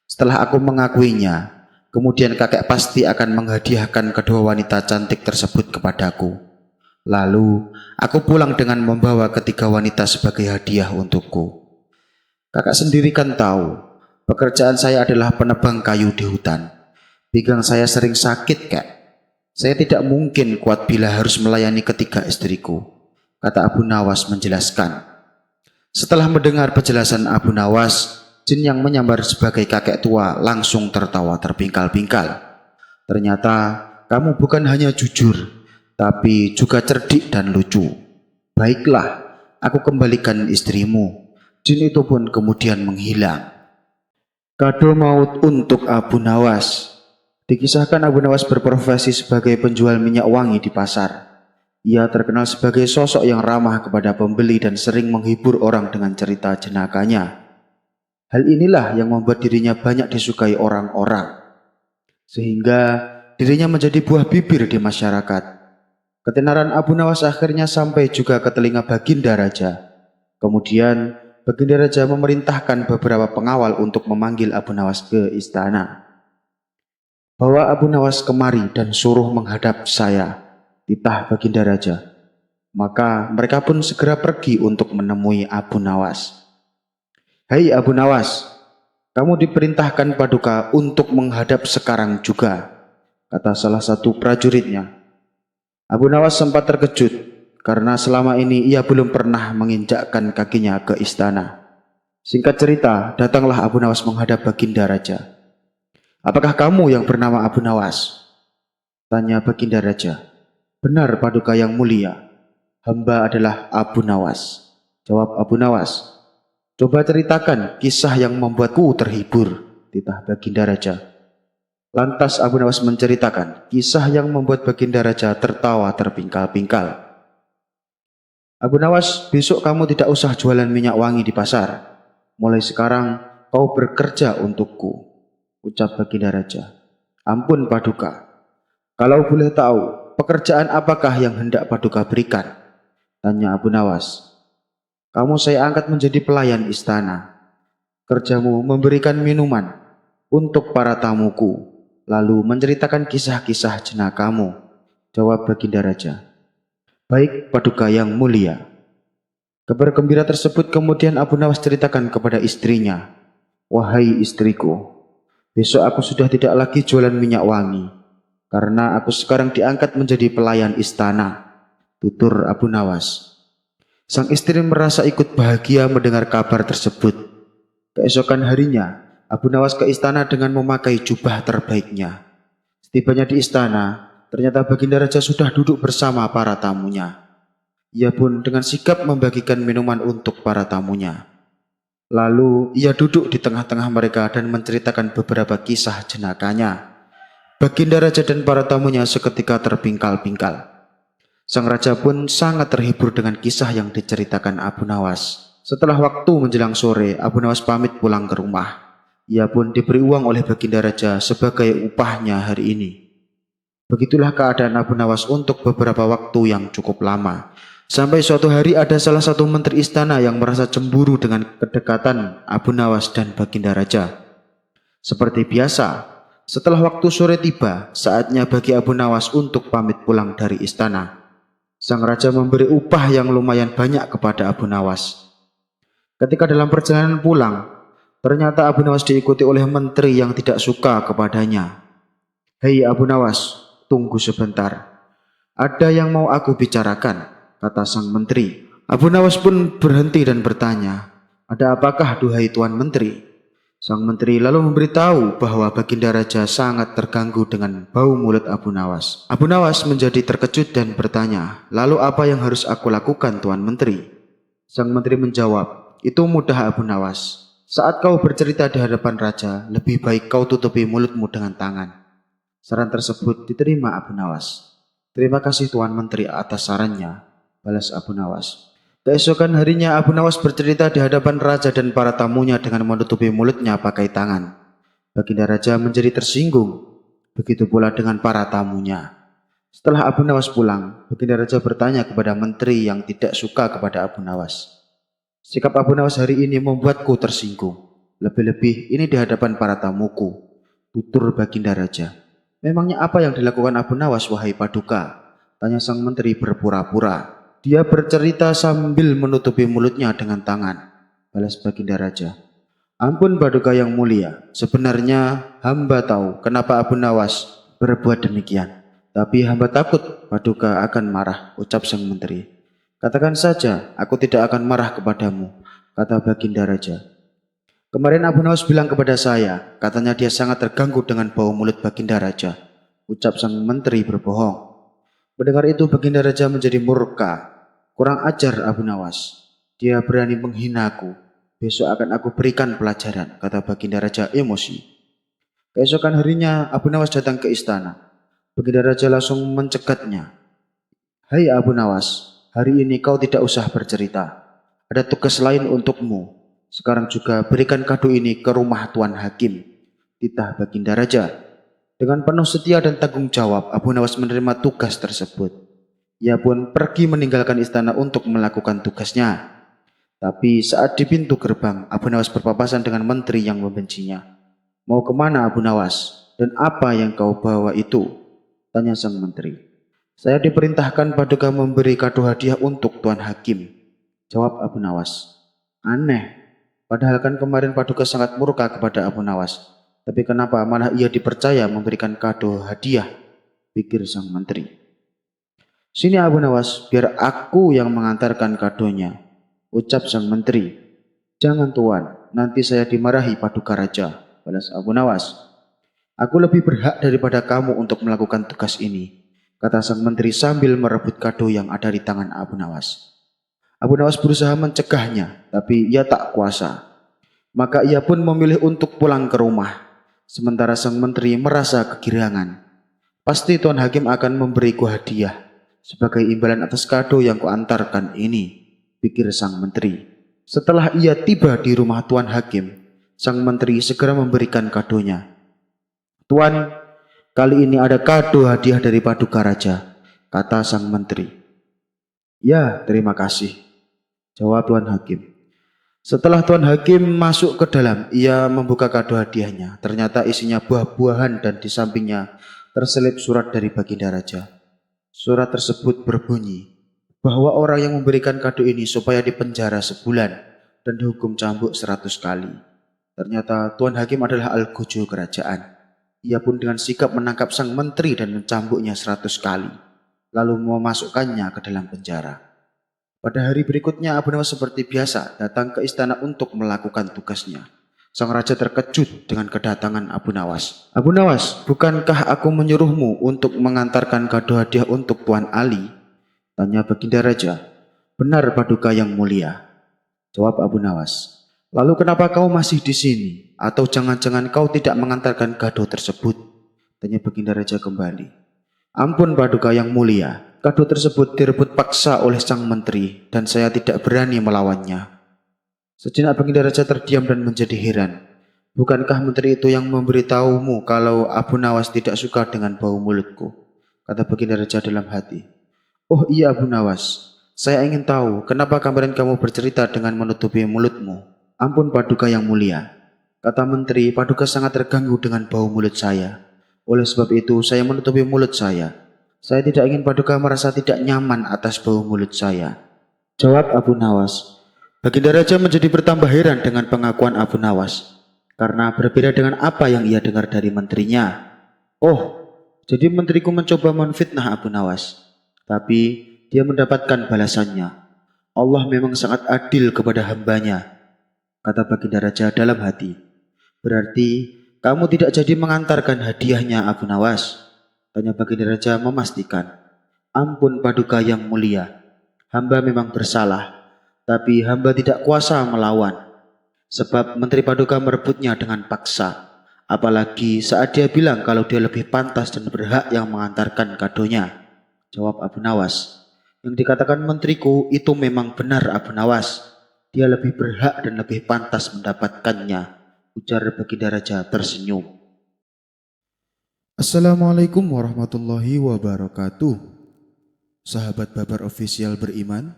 S1: Setelah aku mengakuinya, kemudian kakek pasti akan menghadiahkan kedua wanita cantik tersebut kepadaku. Lalu aku pulang dengan membawa ketiga wanita sebagai hadiah untukku. Kakak sendiri kan tahu, pekerjaan saya adalah penebang kayu di hutan. Pinggang saya sering sakit, kek. Saya tidak mungkin kuat bila harus melayani ketiga istriku," kata Abu Nawas menjelaskan. Setelah mendengar penjelasan Abu Nawas, jin yang menyamar sebagai kakek tua langsung tertawa terpingkal-pingkal. "Ternyata kamu bukan hanya jujur, tapi juga cerdik dan lucu. Baiklah, aku kembalikan istrimu." Jin itu pun kemudian menghilang. Kado maut untuk Abu Nawas. Dikisahkan Abu Nawas berprofesi sebagai penjual minyak wangi di pasar. Ia terkenal sebagai sosok yang ramah kepada pembeli dan sering menghibur orang dengan cerita jenakanya. Hal inilah yang membuat dirinya banyak disukai orang-orang, sehingga dirinya menjadi buah bibir di masyarakat. Ketenaran Abu Nawas akhirnya sampai juga ke telinga Baginda Raja. Kemudian Baginda Raja memerintahkan beberapa pengawal untuk memanggil Abu Nawas ke istana. "Bawa Abu Nawas kemari dan suruh menghadap saya," titah Baginda Raja. Maka mereka pun segera pergi untuk menemui Abu Nawas. "Hai Abu Nawas, kamu diperintahkan Paduka untuk menghadap sekarang juga," kata salah satu prajuritnya. Abu Nawas sempat terkejut karena selama ini ia belum pernah menginjakkan kakinya ke istana. Singkat cerita, datanglah Abu Nawas menghadap Baginda Raja. "Apakah kamu yang bernama Abu Nawas?" tanya Baginda Raja. "Benar Paduka yang mulia, hamba adalah Abu Nawas," jawab Abu Nawas. "Coba ceritakan kisah yang membuatku terhibur," titah Baginda Raja. Lantas Abu Nawas menceritakan kisah yang membuat Baginda Raja tertawa terpingkal-pingkal. "Abu Nawas, besok kamu tidak usah jualan minyak wangi di pasar. Mulai sekarang kau bekerja untukku," ucap Baginda Raja. "Ampun Paduka, kalau boleh tahu, pekerjaan apakah yang hendak Paduka berikan?" tanya Abu Nawas. "Kamu saya angkat menjadi pelayan istana. Kerjamu memberikan minuman untuk para tamuku, lalu menceritakan kisah-kisah jenakamu," jawab Baginda Raja. "Baik Paduka yang mulia." Kabar gembira tersebut kemudian Abu Nawas ceritakan kepada istrinya. "Wahai istriku, besok aku sudah tidak lagi jualan minyak wangi, karena aku sekarang diangkat menjadi pelayan istana," tutur Abu Nawas. Sang istri merasa ikut bahagia mendengar kabar tersebut. Keesokan harinya, Abu Nawas ke istana dengan memakai jubah terbaiknya. Setibanya di istana, ternyata Baginda Raja sudah duduk bersama para tamunya. Ia pun dengan sigap membagikan minuman untuk para tamunya. Lalu ia duduk di tengah-tengah mereka dan menceritakan beberapa kisah jenakanya. Baginda Raja dan para tamunya seketika terpingkal-pingkal. Sang raja pun sangat terhibur dengan kisah yang diceritakan Abu Nawas. Setelah waktu menjelang sore, Abu Nawas pamit pulang ke rumah. Ia pun diberi uang oleh Baginda Raja sebagai upahnya hari ini. Begitulah keadaan Abu Nawas untuk beberapa waktu yang cukup lama. Sampai suatu hari ada salah satu menteri istana yang merasa cemburu dengan kedekatan Abu Nawas dan Baginda Raja. Seperti biasa, setelah waktu sore tiba, saatnya bagi Abu Nawas untuk pamit pulang dari istana. Sang raja memberi upah yang lumayan banyak kepada Abu Nawas. Ketika dalam perjalanan pulang, ternyata Abu Nawas diikuti oleh menteri yang tidak suka kepadanya. "Hei Abu Nawas, tunggu sebentar. Ada yang mau aku bicarakan," kata sang menteri. Abu Nawas pun berhenti dan bertanya, "Ada apakah duhai Tuan Menteri?" Sang menteri lalu memberitahu bahwa Baginda Raja sangat terganggu dengan bau mulut Abu Nawas. Abu Nawas menjadi terkejut dan bertanya, "Lalu apa yang harus aku lakukan, Tuan Menteri?" Sang menteri menjawab, "Itu mudah Abu Nawas. Saat kau bercerita di hadapan raja, lebih baik kau tutupi mulutmu dengan tangan." Saran tersebut diterima Abu Nawas. "Terima kasih Tuan Menteri atas sarannya," balas Abu Nawas. Keesokan harinya Abu Nawas bercerita di hadapan raja dan para tamunya dengan menutupi mulutnya pakai tangan. Baginda Raja menjadi tersinggung. Begitu pula dengan para tamunya. Setelah Abu Nawas pulang, Baginda Raja bertanya kepada menteri yang tidak suka kepada Abu Nawas. "Sikap Abu Nawas hari ini membuatku tersinggung. Lebih-lebih ini di hadapan para tamuku," tutur Baginda Raja. "Memangnya apa yang dilakukan Abu Nawas, wahai Paduka?" tanya sang menteri berpura-pura. "Dia bercerita sambil menutupi mulutnya dengan tangan," balas Baginda Raja. "Ampun Paduka yang mulia, sebenarnya hamba tahu kenapa Abu Nawas berbuat demikian. Tapi hamba takut Paduka akan marah," ucap sang menteri. "Katakan saja, aku tidak akan marah kepadamu," kata Baginda Raja. "Kemarin Abu Nawas bilang kepada saya, katanya dia sangat terganggu dengan bau mulut Baginda Raja," ucap sang menteri berbohong. Mendengar itu Baginda Raja menjadi murka. "Kurang ajar Abu Nawas. Dia berani menghinaku. Besok akan aku berikan pelajaran," kata Baginda Raja emosi. Keesokan harinya Abu Nawas datang ke istana. Baginda Raja langsung mencegatnya. "Hai Abu Nawas, hari ini kau tidak usah bercerita. Ada tugas lain untukmu. Sekarang juga berikan kado ini ke rumah Tuan Hakim," titah Baginda Raja. Dengan penuh setia dan tanggung jawab, Abu Nawas menerima tugas tersebut. Ia pun pergi meninggalkan istana untuk melakukan tugasnya. Tapi saat di pintu gerbang, Abu Nawas berpapasan dengan menteri yang membencinya. "Mau kemana Abu Nawas? Dan apa yang kau bawa itu?" tanya sang menteri. "Saya diperintahkan Paduka memberi kado hadiah untuk Tuan Hakim," jawab Abu Nawas. "Aneh, padahal kan kemarin Paduka sangat murka kepada Abu Nawas. Tapi kenapa malah ia dipercaya memberikan kado hadiah?" pikir sang menteri. "Sini Abu Nawas, biar aku yang mengantarkan kadonya," ucap sang menteri. "Jangan Tuan, nanti saya dimarahi Paduka Raja," balas Abu Nawas. "Aku lebih berhak daripada kamu untuk melakukan tugas ini," kata sang menteri sambil merebut kado yang ada di tangan Abu Nawas. Abu Nawas berusaha mencegahnya, tapi ia tak kuasa. Maka ia pun memilih untuk pulang ke rumah. Sementara sang menteri merasa kegirangan. "Pasti Tuan Hakim akan memberiku hadiah sebagai imbalan atas kado yang kuantarkan ini," pikir sang menteri. Setelah ia tiba di rumah Tuan Hakim, sang menteri segera memberikan kadonya. "Tuan, kali ini ada kado hadiah dari Paduka Raja," kata sang menteri. "Ya, terima kasih," jawab Tuan Hakim. Setelah Tuan Hakim masuk ke dalam, ia membuka kado hadiahnya. Ternyata isinya buah-buahan dan di sampingnya terselip surat dari Baginda Raja. Surat tersebut berbunyi bahwa orang yang memberikan kado ini supaya dipenjara sebulan dan dihukum cambuk 100 kali. Ternyata Tuan Hakim adalah algojo kerajaan. Ia pun dengan sigap menangkap sang menteri dan mencambuknya 100 kali, lalu memasukkannya ke dalam penjara. Pada hari berikutnya Abu Nawas seperti biasa datang ke istana untuk melakukan tugasnya. Sang raja terkejut dengan kedatangan Abu Nawas. "Abu Nawas, bukankah aku menyuruhmu untuk mengantarkan kado hadiah untuk Tuan Ali?" tanya Baginda Raja. "Benar Paduka yang mulia," jawab Abu Nawas. "Lalu kenapa kau masih di sini? Atau jangan-jangan kau tidak mengantarkan kado tersebut?" tanya Baginda Raja kembali. "Ampun Paduka yang mulia, kado tersebut direbut paksa oleh sang menteri dan saya tidak berani melawannya," Sejenak Baginda Raja terdiam dan menjadi heran. Bukankah menteri itu yang memberitahumu kalau Abu Nawas tidak suka dengan bau mulutku? Kata Baginda Raja dalam hati. Oh iya Abu Nawas, saya ingin tahu kenapa kemarin kamu bercerita dengan menutupi mulutmu. Ampun Paduka yang mulia, kata menteri, Paduka sangat terganggu dengan bau mulut saya. Oleh sebab itu saya menutupi mulut saya. Saya tidak ingin Paduka merasa tidak nyaman atas bau mulut saya. Jawab Abu Nawas. Baginda Raja menjadi bertambah heran dengan pengakuan Abu Nawas, karena berbeda dengan apa yang ia dengar dari menterinya. Oh, jadi menteriku mencoba menfitnah Abu Nawas, tapi dia mendapatkan balasannya. Allah memang sangat adil kepada hambanya, kata Baginda Raja dalam hati. Berarti kamu tidak jadi mengantarkan hadiahnya Abu Nawas? Tanya Baginda Raja memastikan. Ampun Paduka yang mulia, hamba memang bersalah. Tapi hamba tidak kuasa melawan, sebab Menteri Paduka merebutnya dengan paksa. Apalagi saat dia bilang kalau dia lebih pantas dan berhak yang mengantarkan kadonya. Jawab Abu Nawas. Yang dikatakan menteriku itu memang benar Abu Nawas. Dia lebih berhak dan lebih pantas mendapatkannya. Ujar Baginda Raja tersenyum.
S2: Assalamualaikum warahmatullahi wabarakatuh. Sahabat Babar Official beriman,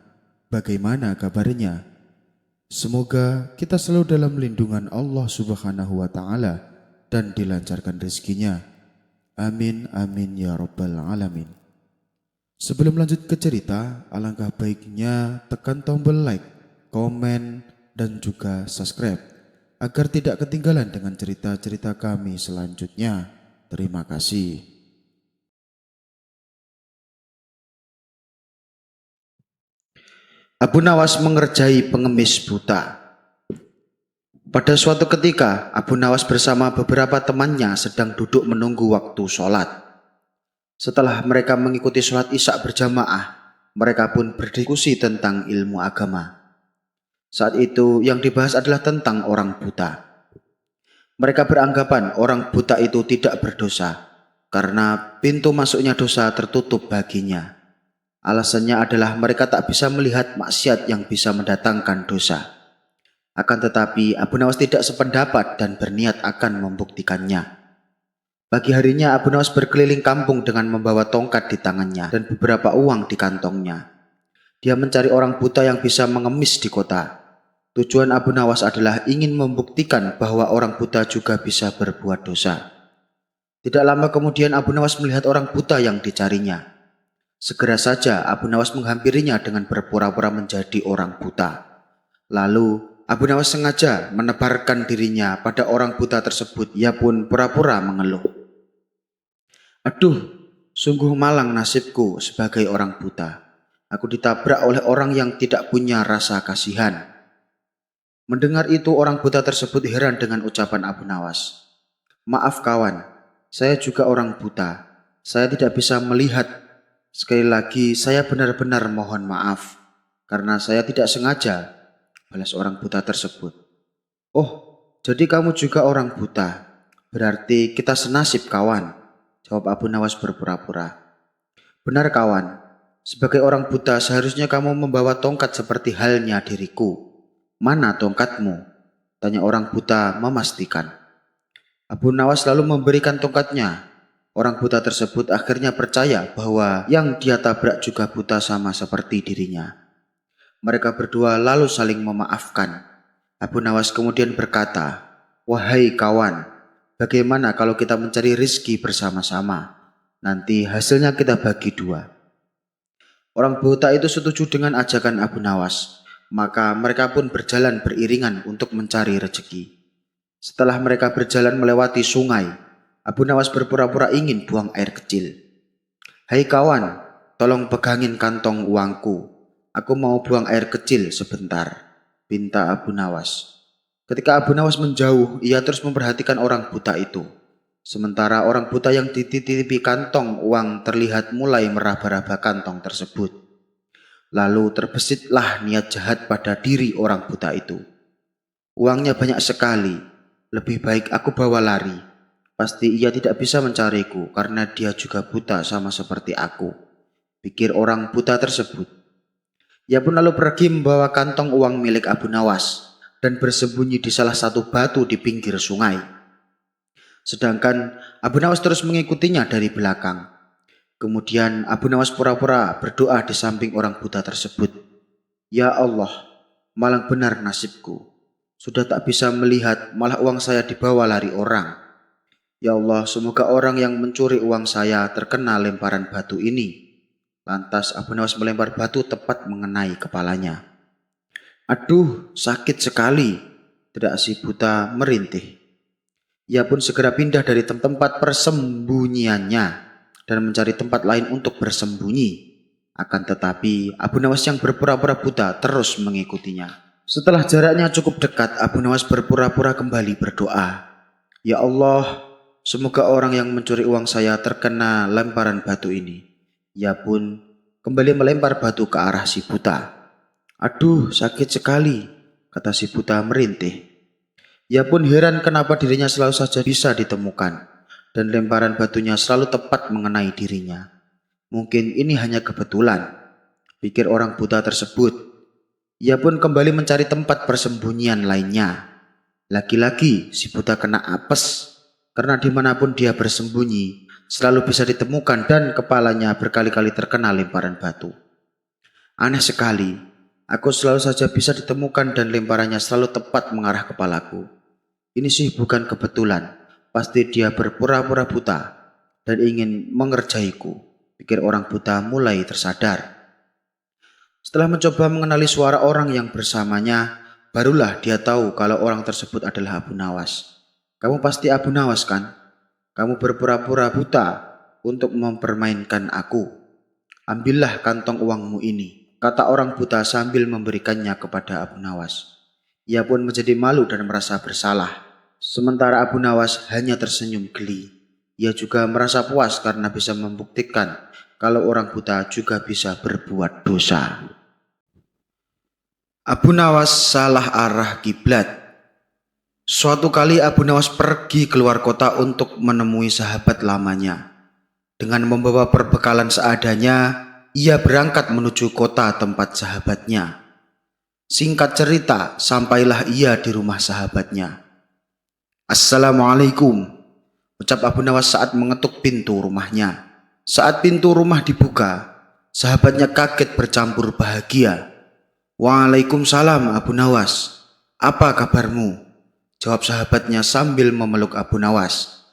S2: bagaimana kabarnya? Semoga kita selalu dalam lindungan Allah Subhanahu wa Ta'ala dan dilancarkan rezekinya. Amin, amin ya Rabbal Alamin. Sebelum lanjut ke cerita, alangkah baiknya tekan tombol like, komen, dan juga subscribe agar tidak ketinggalan dengan cerita-cerita kami selanjutnya. Terima kasih.
S1: Abu Nawas mengerjai pengemis buta. Pada suatu ketika, Abu Nawas bersama beberapa temannya sedang duduk menunggu waktu sholat. Setelah mereka mengikuti sholat isya berjamaah, mereka pun berdiskusi tentang ilmu agama. Saat itu yang dibahas adalah tentang orang buta. Mereka beranggapan orang buta itu tidak berdosa, karena pintu masuknya dosa tertutup baginya. Alasannya adalah mereka tak bisa melihat maksiat yang bisa mendatangkan dosa. Akan tetapi Abu Nawas tidak sependapat dan berniat akan membuktikannya. Pagi harinya Abu Nawas berkeliling kampung dengan membawa tongkat di tangannya dan beberapa uang di kantongnya. Dia mencari orang buta yang bisa mengemis di kota. Tujuan Abu Nawas adalah ingin membuktikan bahwa orang buta juga bisa berbuat dosa. Tidak lama kemudian Abu Nawas melihat orang buta yang dicarinya. Segera saja Abu Nawas menghampirinya dengan berpura-pura menjadi orang buta. Lalu Abu Nawas sengaja menebarkan dirinya pada orang buta tersebut. Ia pun pura-pura mengeluh. Aduh, sungguh malang nasibku sebagai orang buta. Aku ditabrak oleh orang yang tidak punya rasa kasihan. Mendengar itu orang buta tersebut heran dengan ucapan Abu Nawas. Maaf kawan, saya juga orang buta. Saya tidak bisa melihat. Sekali lagi saya benar-benar mohon maaf karena saya tidak sengaja, balas orang buta tersebut. Oh, jadi kamu juga orang buta. Berarti kita senasib kawan, jawab Abu Nawas berpura-pura. Benar kawan, sebagai orang buta seharusnya kamu membawa tongkat seperti halnya diriku. Mana tongkatmu? Tanya orang buta memastikan. Abu Nawas lalu memberikan tongkatnya. Orang buta tersebut akhirnya percaya bahwa yang dia tabrak juga buta sama seperti dirinya. Mereka berdua lalu saling memaafkan. Abu Nawas kemudian berkata, "Wahai kawan, bagaimana kalau kita mencari rizki bersama-sama? Nanti hasilnya kita bagi dua." Orang buta itu setuju dengan ajakan Abu Nawas. Maka mereka pun berjalan beriringan untuk mencari rezeki. Setelah mereka berjalan melewati sungai, Abu Nawas berpura-pura ingin buang air kecil. "Hai kawan, tolong pegangin kantong uangku. Aku mau buang air kecil sebentar," pinta Abu Nawas. Ketika Abu Nawas menjauh, ia terus memperhatikan orang buta itu. Sementara orang buta yang dititipi kantong uang terlihat mulai meraba-raba kantong tersebut. Lalu terbesitlah niat jahat pada diri orang buta itu. Uangnya banyak sekali, lebih baik aku bawa lari. Pasti ia tidak bisa mencariku karena dia juga buta sama seperti aku, pikir orang buta tersebut. Ia pun lalu pergi membawa kantong uang milik Abu Nawas. dan bersembunyi di salah satu batu di pinggir sungai. Sedangkan Abu Nawas terus mengikutinya dari belakang. Kemudian Abu Nawas pura-pura berdoa di samping orang buta tersebut. Ya Allah, malang benar nasibku. Sudah tak bisa melihat, malah uang saya dibawa lari orang. Ya Allah, semoga orang yang mencuri uang saya terkena lemparan batu ini. Lantas Abu Nawas melempar batu tepat mengenai kepalanya. Aduh, sakit sekali, teriak si buta merintih. Ia pun segera pindah dari tempat persembunyiannya dan mencari tempat lain untuk bersembunyi. Akan tetapi Abu Nawas yang berpura-pura buta terus mengikutinya. Setelah jaraknya cukup dekat, Abu Nawas berpura-pura kembali berdoa. Ya Allah, semoga orang yang mencuri uang saya terkena lemparan batu ini. Ia pun kembali melempar batu ke arah si buta. Aduh, sakit sekali, kata si buta merintih. Ia pun heran kenapa dirinya selalu saja bisa ditemukan dan lemparan batunya selalu tepat mengenai dirinya. Mungkin ini hanya kebetulan, pikir orang buta tersebut. Ia pun kembali mencari tempat persembunyian lainnya. Lagi-lagi si buta kena apes karena dimanapun dia bersembunyi selalu bisa ditemukan dan kepalanya berkali-kali terkena lemparan batu. Aneh sekali, aku selalu saja bisa ditemukan dan lemparannya selalu tepat mengarah kepalaku. Ini sih bukan kebetulan, pasti dia berpura-pura buta dan ingin mengerjaiku, pikir orang buta mulai tersadar. Setelah mencoba mengenali suara orang yang bersamanya, barulah dia tahu kalau orang tersebut adalah Abu Nawas. Kamu pasti Abu Nawas kan? Kamu berpura-pura buta untuk mempermainkan aku. Ambillah kantong uangmu ini, kata orang buta sambil memberikannya kepada Abu Nawas. Ia pun menjadi malu dan merasa bersalah. Sementara Abu Nawas hanya tersenyum geli. Ia juga merasa puas karena bisa membuktikan kalau orang buta juga bisa berbuat dosa. Abu Nawas salah arah kiblat. Suatu kali Abu Nawas pergi keluar kota untuk menemui sahabat lamanya. Dengan membawa perbekalan seadanya, ia berangkat menuju kota tempat sahabatnya. Singkat cerita, sampailah ia di rumah sahabatnya. Assalamualaikum, ucap Abu Nawas saat mengetuk pintu rumahnya. Saat pintu rumah dibuka, sahabatnya kaget bercampur bahagia. Waalaikumsalam Abu Nawas, apa kabarmu? Jawab sahabatnya sambil memeluk Abu Nawas.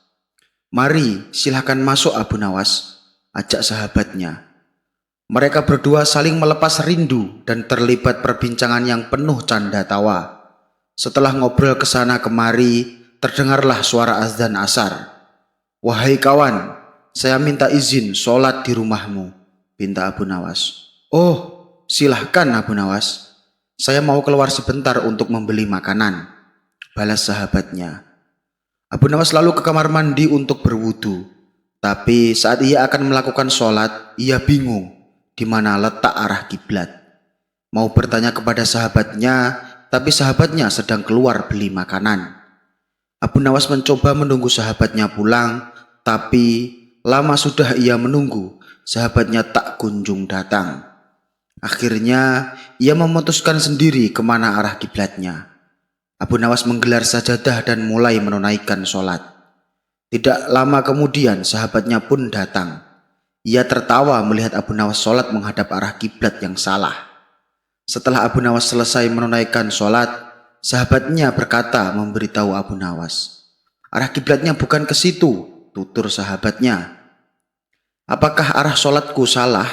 S1: Mari silahkan masuk Abu Nawas, ajak sahabatnya. Mereka berdua saling melepas rindu dan terlibat perbincangan yang penuh canda tawa. Setelah ngobrol kesana kemari, terdengarlah suara azan asar. Wahai kawan, saya minta izin sholat di rumahmu, pinta Abu Nawas. Oh, silahkan Abu Nawas. Saya mau keluar sebentar untuk membeli makanan, balas sahabatnya. Abu Nawas lalu ke kamar mandi untuk berwudu. Tapi saat ia akan melakukan sholat, ia bingung di mana letak arah kiblat. Mau bertanya kepada sahabatnya, tapi sahabatnya sedang keluar beli makanan. Abu Nawas mencoba menunggu sahabatnya pulang, tapi lama sudah ia menunggu, sahabatnya tak kunjung datang. Akhirnya ia memutuskan sendiri kemana arah kiblatnya. Abu Nawas menggelar sajadah dan mulai menunaikan sholat. Tidak lama kemudian sahabatnya pun datang. Ia tertawa melihat Abu Nawas sholat menghadap arah kiblat yang salah. Setelah Abu Nawas selesai menunaikan sholat, sahabatnya berkata memberitahu Abu Nawas. Arah kiblatnya bukan ke situ, tutur sahabatnya. Apakah arah sholatku salah?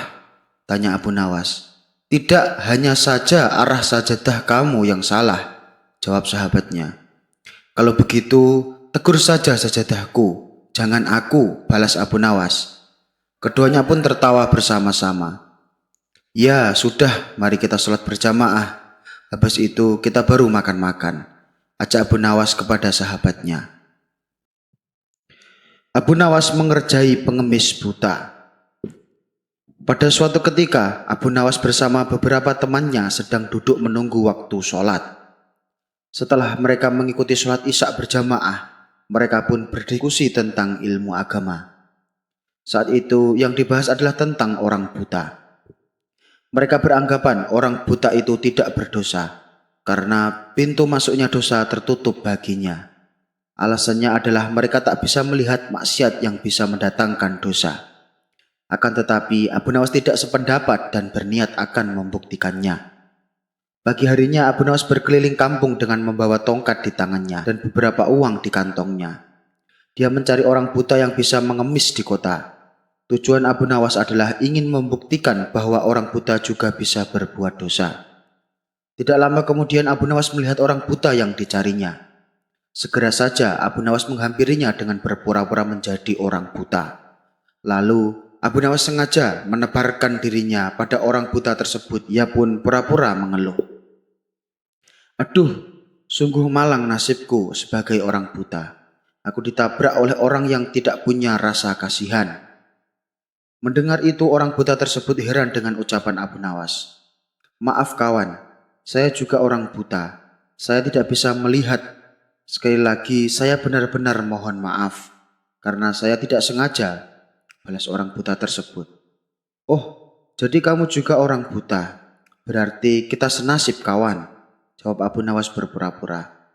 S1: Tanya Abu Nawas. Tidak, hanya saja arah sajadah kamu yang salah, jawab sahabatnya. Kalau begitu, tegur saja sajadahku, jangan aku, balas Abu Nawas. Keduanya pun tertawa bersama-sama. Ya sudah, mari kita sholat berjamaah. Habis itu kita baru makan-makan, ajak Abu Nawas kepada sahabatnya. Abu Nawas mengerjai pengemis buta. Pada suatu ketika, Abu Nawas bersama beberapa temannya sedang duduk menunggu waktu sholat. Setelah mereka mengikuti sholat isya berjamaah, mereka pun berdiskusi tentang ilmu agama. Saat itu yang dibahas adalah tentang orang buta. Mereka beranggapan orang buta itu tidak berdosa. karena pintu masuknya dosa tertutup baginya. Alasannya adalah mereka tak bisa melihat maksiat yang bisa mendatangkan dosa. Akan tetapi Abu Nawas tidak sependapat dan berniat akan membuktikannya. Pagi harinya Abu Nawas berkeliling kampung dengan membawa tongkat di tangannya dan beberapa uang di kantongnya. Dia mencari orang buta yang bisa mengemis di kota. Tujuan Abu Nawas adalah ingin membuktikan bahwa orang buta juga bisa berbuat dosa. Tidak lama kemudian Abu Nawas melihat orang buta yang dicarinya. Segera saja Abu Nawas menghampirinya dengan berpura-pura menjadi orang buta. Lalu Abu Nawas sengaja menebarkan dirinya pada orang buta tersebut. Ia pun pura-pura mengeluh. Aduh, sungguh malang nasibku sebagai orang buta. Aku ditabrak oleh orang yang tidak punya rasa kasihan. Mendengar itu orang buta tersebut heran dengan ucapan Abu Nawas. Maaf kawan, saya juga orang buta. Saya tidak bisa melihat. Sekali lagi saya benar-benar mohon maaf karena saya tidak sengaja, balas orang buta tersebut. Oh, jadi kamu juga orang buta. Berarti kita senasib kawan, jawab Abu Nawas berpura-pura.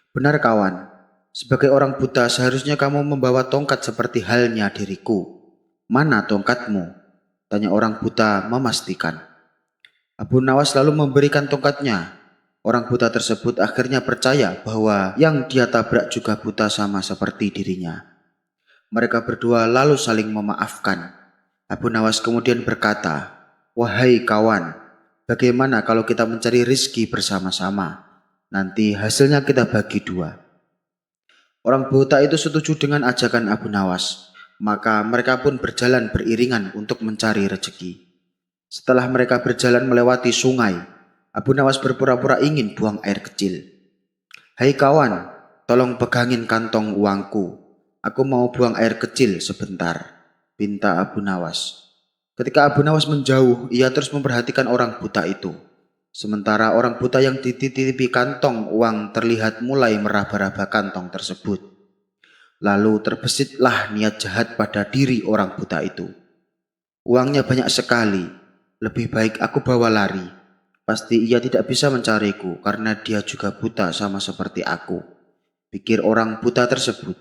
S1: Benar kawan, sebagai orang buta seharusnya kamu membawa tongkat seperti halnya diriku. Mana tongkatmu? Tanya orang buta memastikan. Abu Nawas lalu memberikan tongkatnya. Orang buta tersebut akhirnya percaya bahwa yang dia tabrak juga buta sama seperti dirinya. Mereka berdua lalu saling memaafkan. Abu Nawas kemudian berkata, "Wahai kawan, bagaimana kalau kita mencari rizki bersama-sama? Nanti hasilnya kita bagi dua." Orang buta itu setuju dengan ajakan Abu Nawas. Maka mereka pun berjalan beriringan untuk mencari rezeki. Setelah mereka berjalan melewati sungai, Abu Nawas berpura-pura ingin buang air kecil. "Hai kawan, tolong pegangin kantong uangku. Aku mau buang air kecil sebentar," pinta Abu Nawas. Ketika Abu Nawas menjauh, ia terus memperhatikan orang buta itu. Sementara orang buta yang dititipi kantong uang terlihat mulai meraba-raba kantong tersebut. Lalu terbesitlah niat jahat pada diri orang buta itu. Uangnya banyak sekali, lebih baik aku bawa lari. Pasti ia tidak bisa mencariku karena dia juga buta sama seperti aku, pikir orang buta tersebut.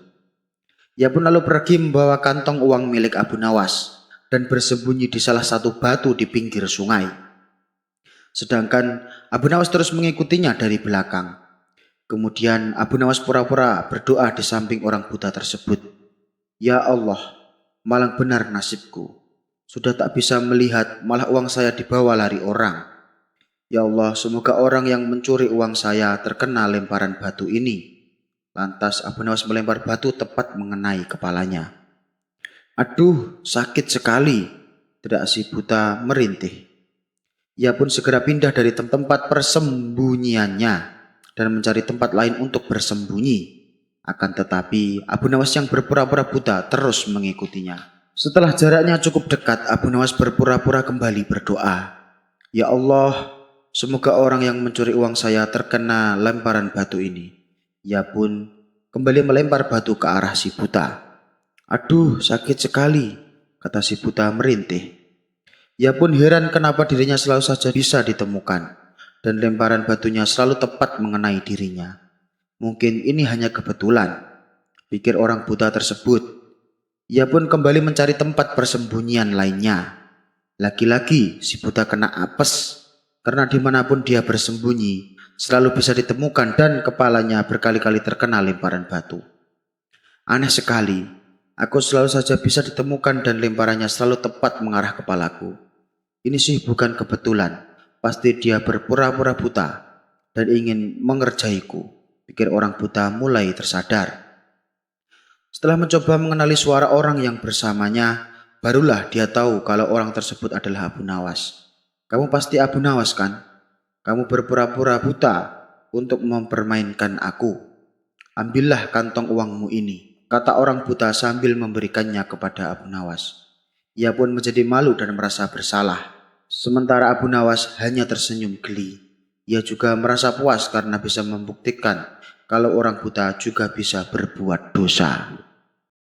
S1: Ia pun lalu pergi membawa kantong uang milik Abu Nawas dan bersembunyi di salah satu batu di pinggir sungai. Sedangkan Abu Nawas terus mengikutinya dari belakang. Kemudian Abu Nawas pura-pura berdoa di samping orang buta tersebut. "Ya Allah, malang benar nasibku. Sudah tak bisa melihat, malah uang saya dibawa lari orang. Ya Allah, semoga orang yang mencuri uang saya terkena lemparan batu ini." Lantas Abu Nawas melempar batu tepat mengenai kepalanya. "Aduh, sakit sekali," teriak si buta merintih. Ia pun segera pindah dari tempat persembunyiannya dan mencari tempat lain untuk bersembunyi. Akan tetapi Abu Nawas yang berpura-pura buta terus mengikutinya. Setelah jaraknya cukup dekat, Abu Nawas berpura-pura kembali berdoa. "Ya Allah, semoga orang yang mencuri uang saya terkena lemparan batu ini." Ia pun kembali melempar batu ke arah si buta. "Aduh, sakit sekali," kata si buta merintih. Ia pun heran kenapa dirinya selalu saja bisa ditemukan dan lemparan batunya selalu tepat mengenai dirinya. Mungkin ini hanya kebetulan, pikir orang buta tersebut. Ia pun kembali mencari tempat persembunyian lainnya. Lagi-lagi si buta kena apes karena dimanapun dia bersembunyi selalu bisa ditemukan dan kepalanya berkali-kali terkena lemparan batu. "Aneh sekali, aku selalu saja bisa ditemukan dan lemparannya selalu tepat mengarah kepalaku. Ini sih bukan kebetulan, pasti dia berpura-pura buta dan ingin mengerjaiku," pikir orang buta mulai tersadar. Setelah mencoba mengenali suara orang yang bersamanya, barulah dia tahu kalau orang tersebut adalah Abu Nawas. "Kamu pasti Abu Nawas kan? Kamu berpura-pura buta untuk mempermainkan aku. Ambillah kantong uangmu ini," kata orang buta sambil memberikannya kepada Abu Nawas. Ia pun menjadi malu dan merasa bersalah. Sementara Abu Nawas hanya tersenyum geli. Ia juga merasa puas karena bisa membuktikan kalau orang buta juga bisa berbuat dosa.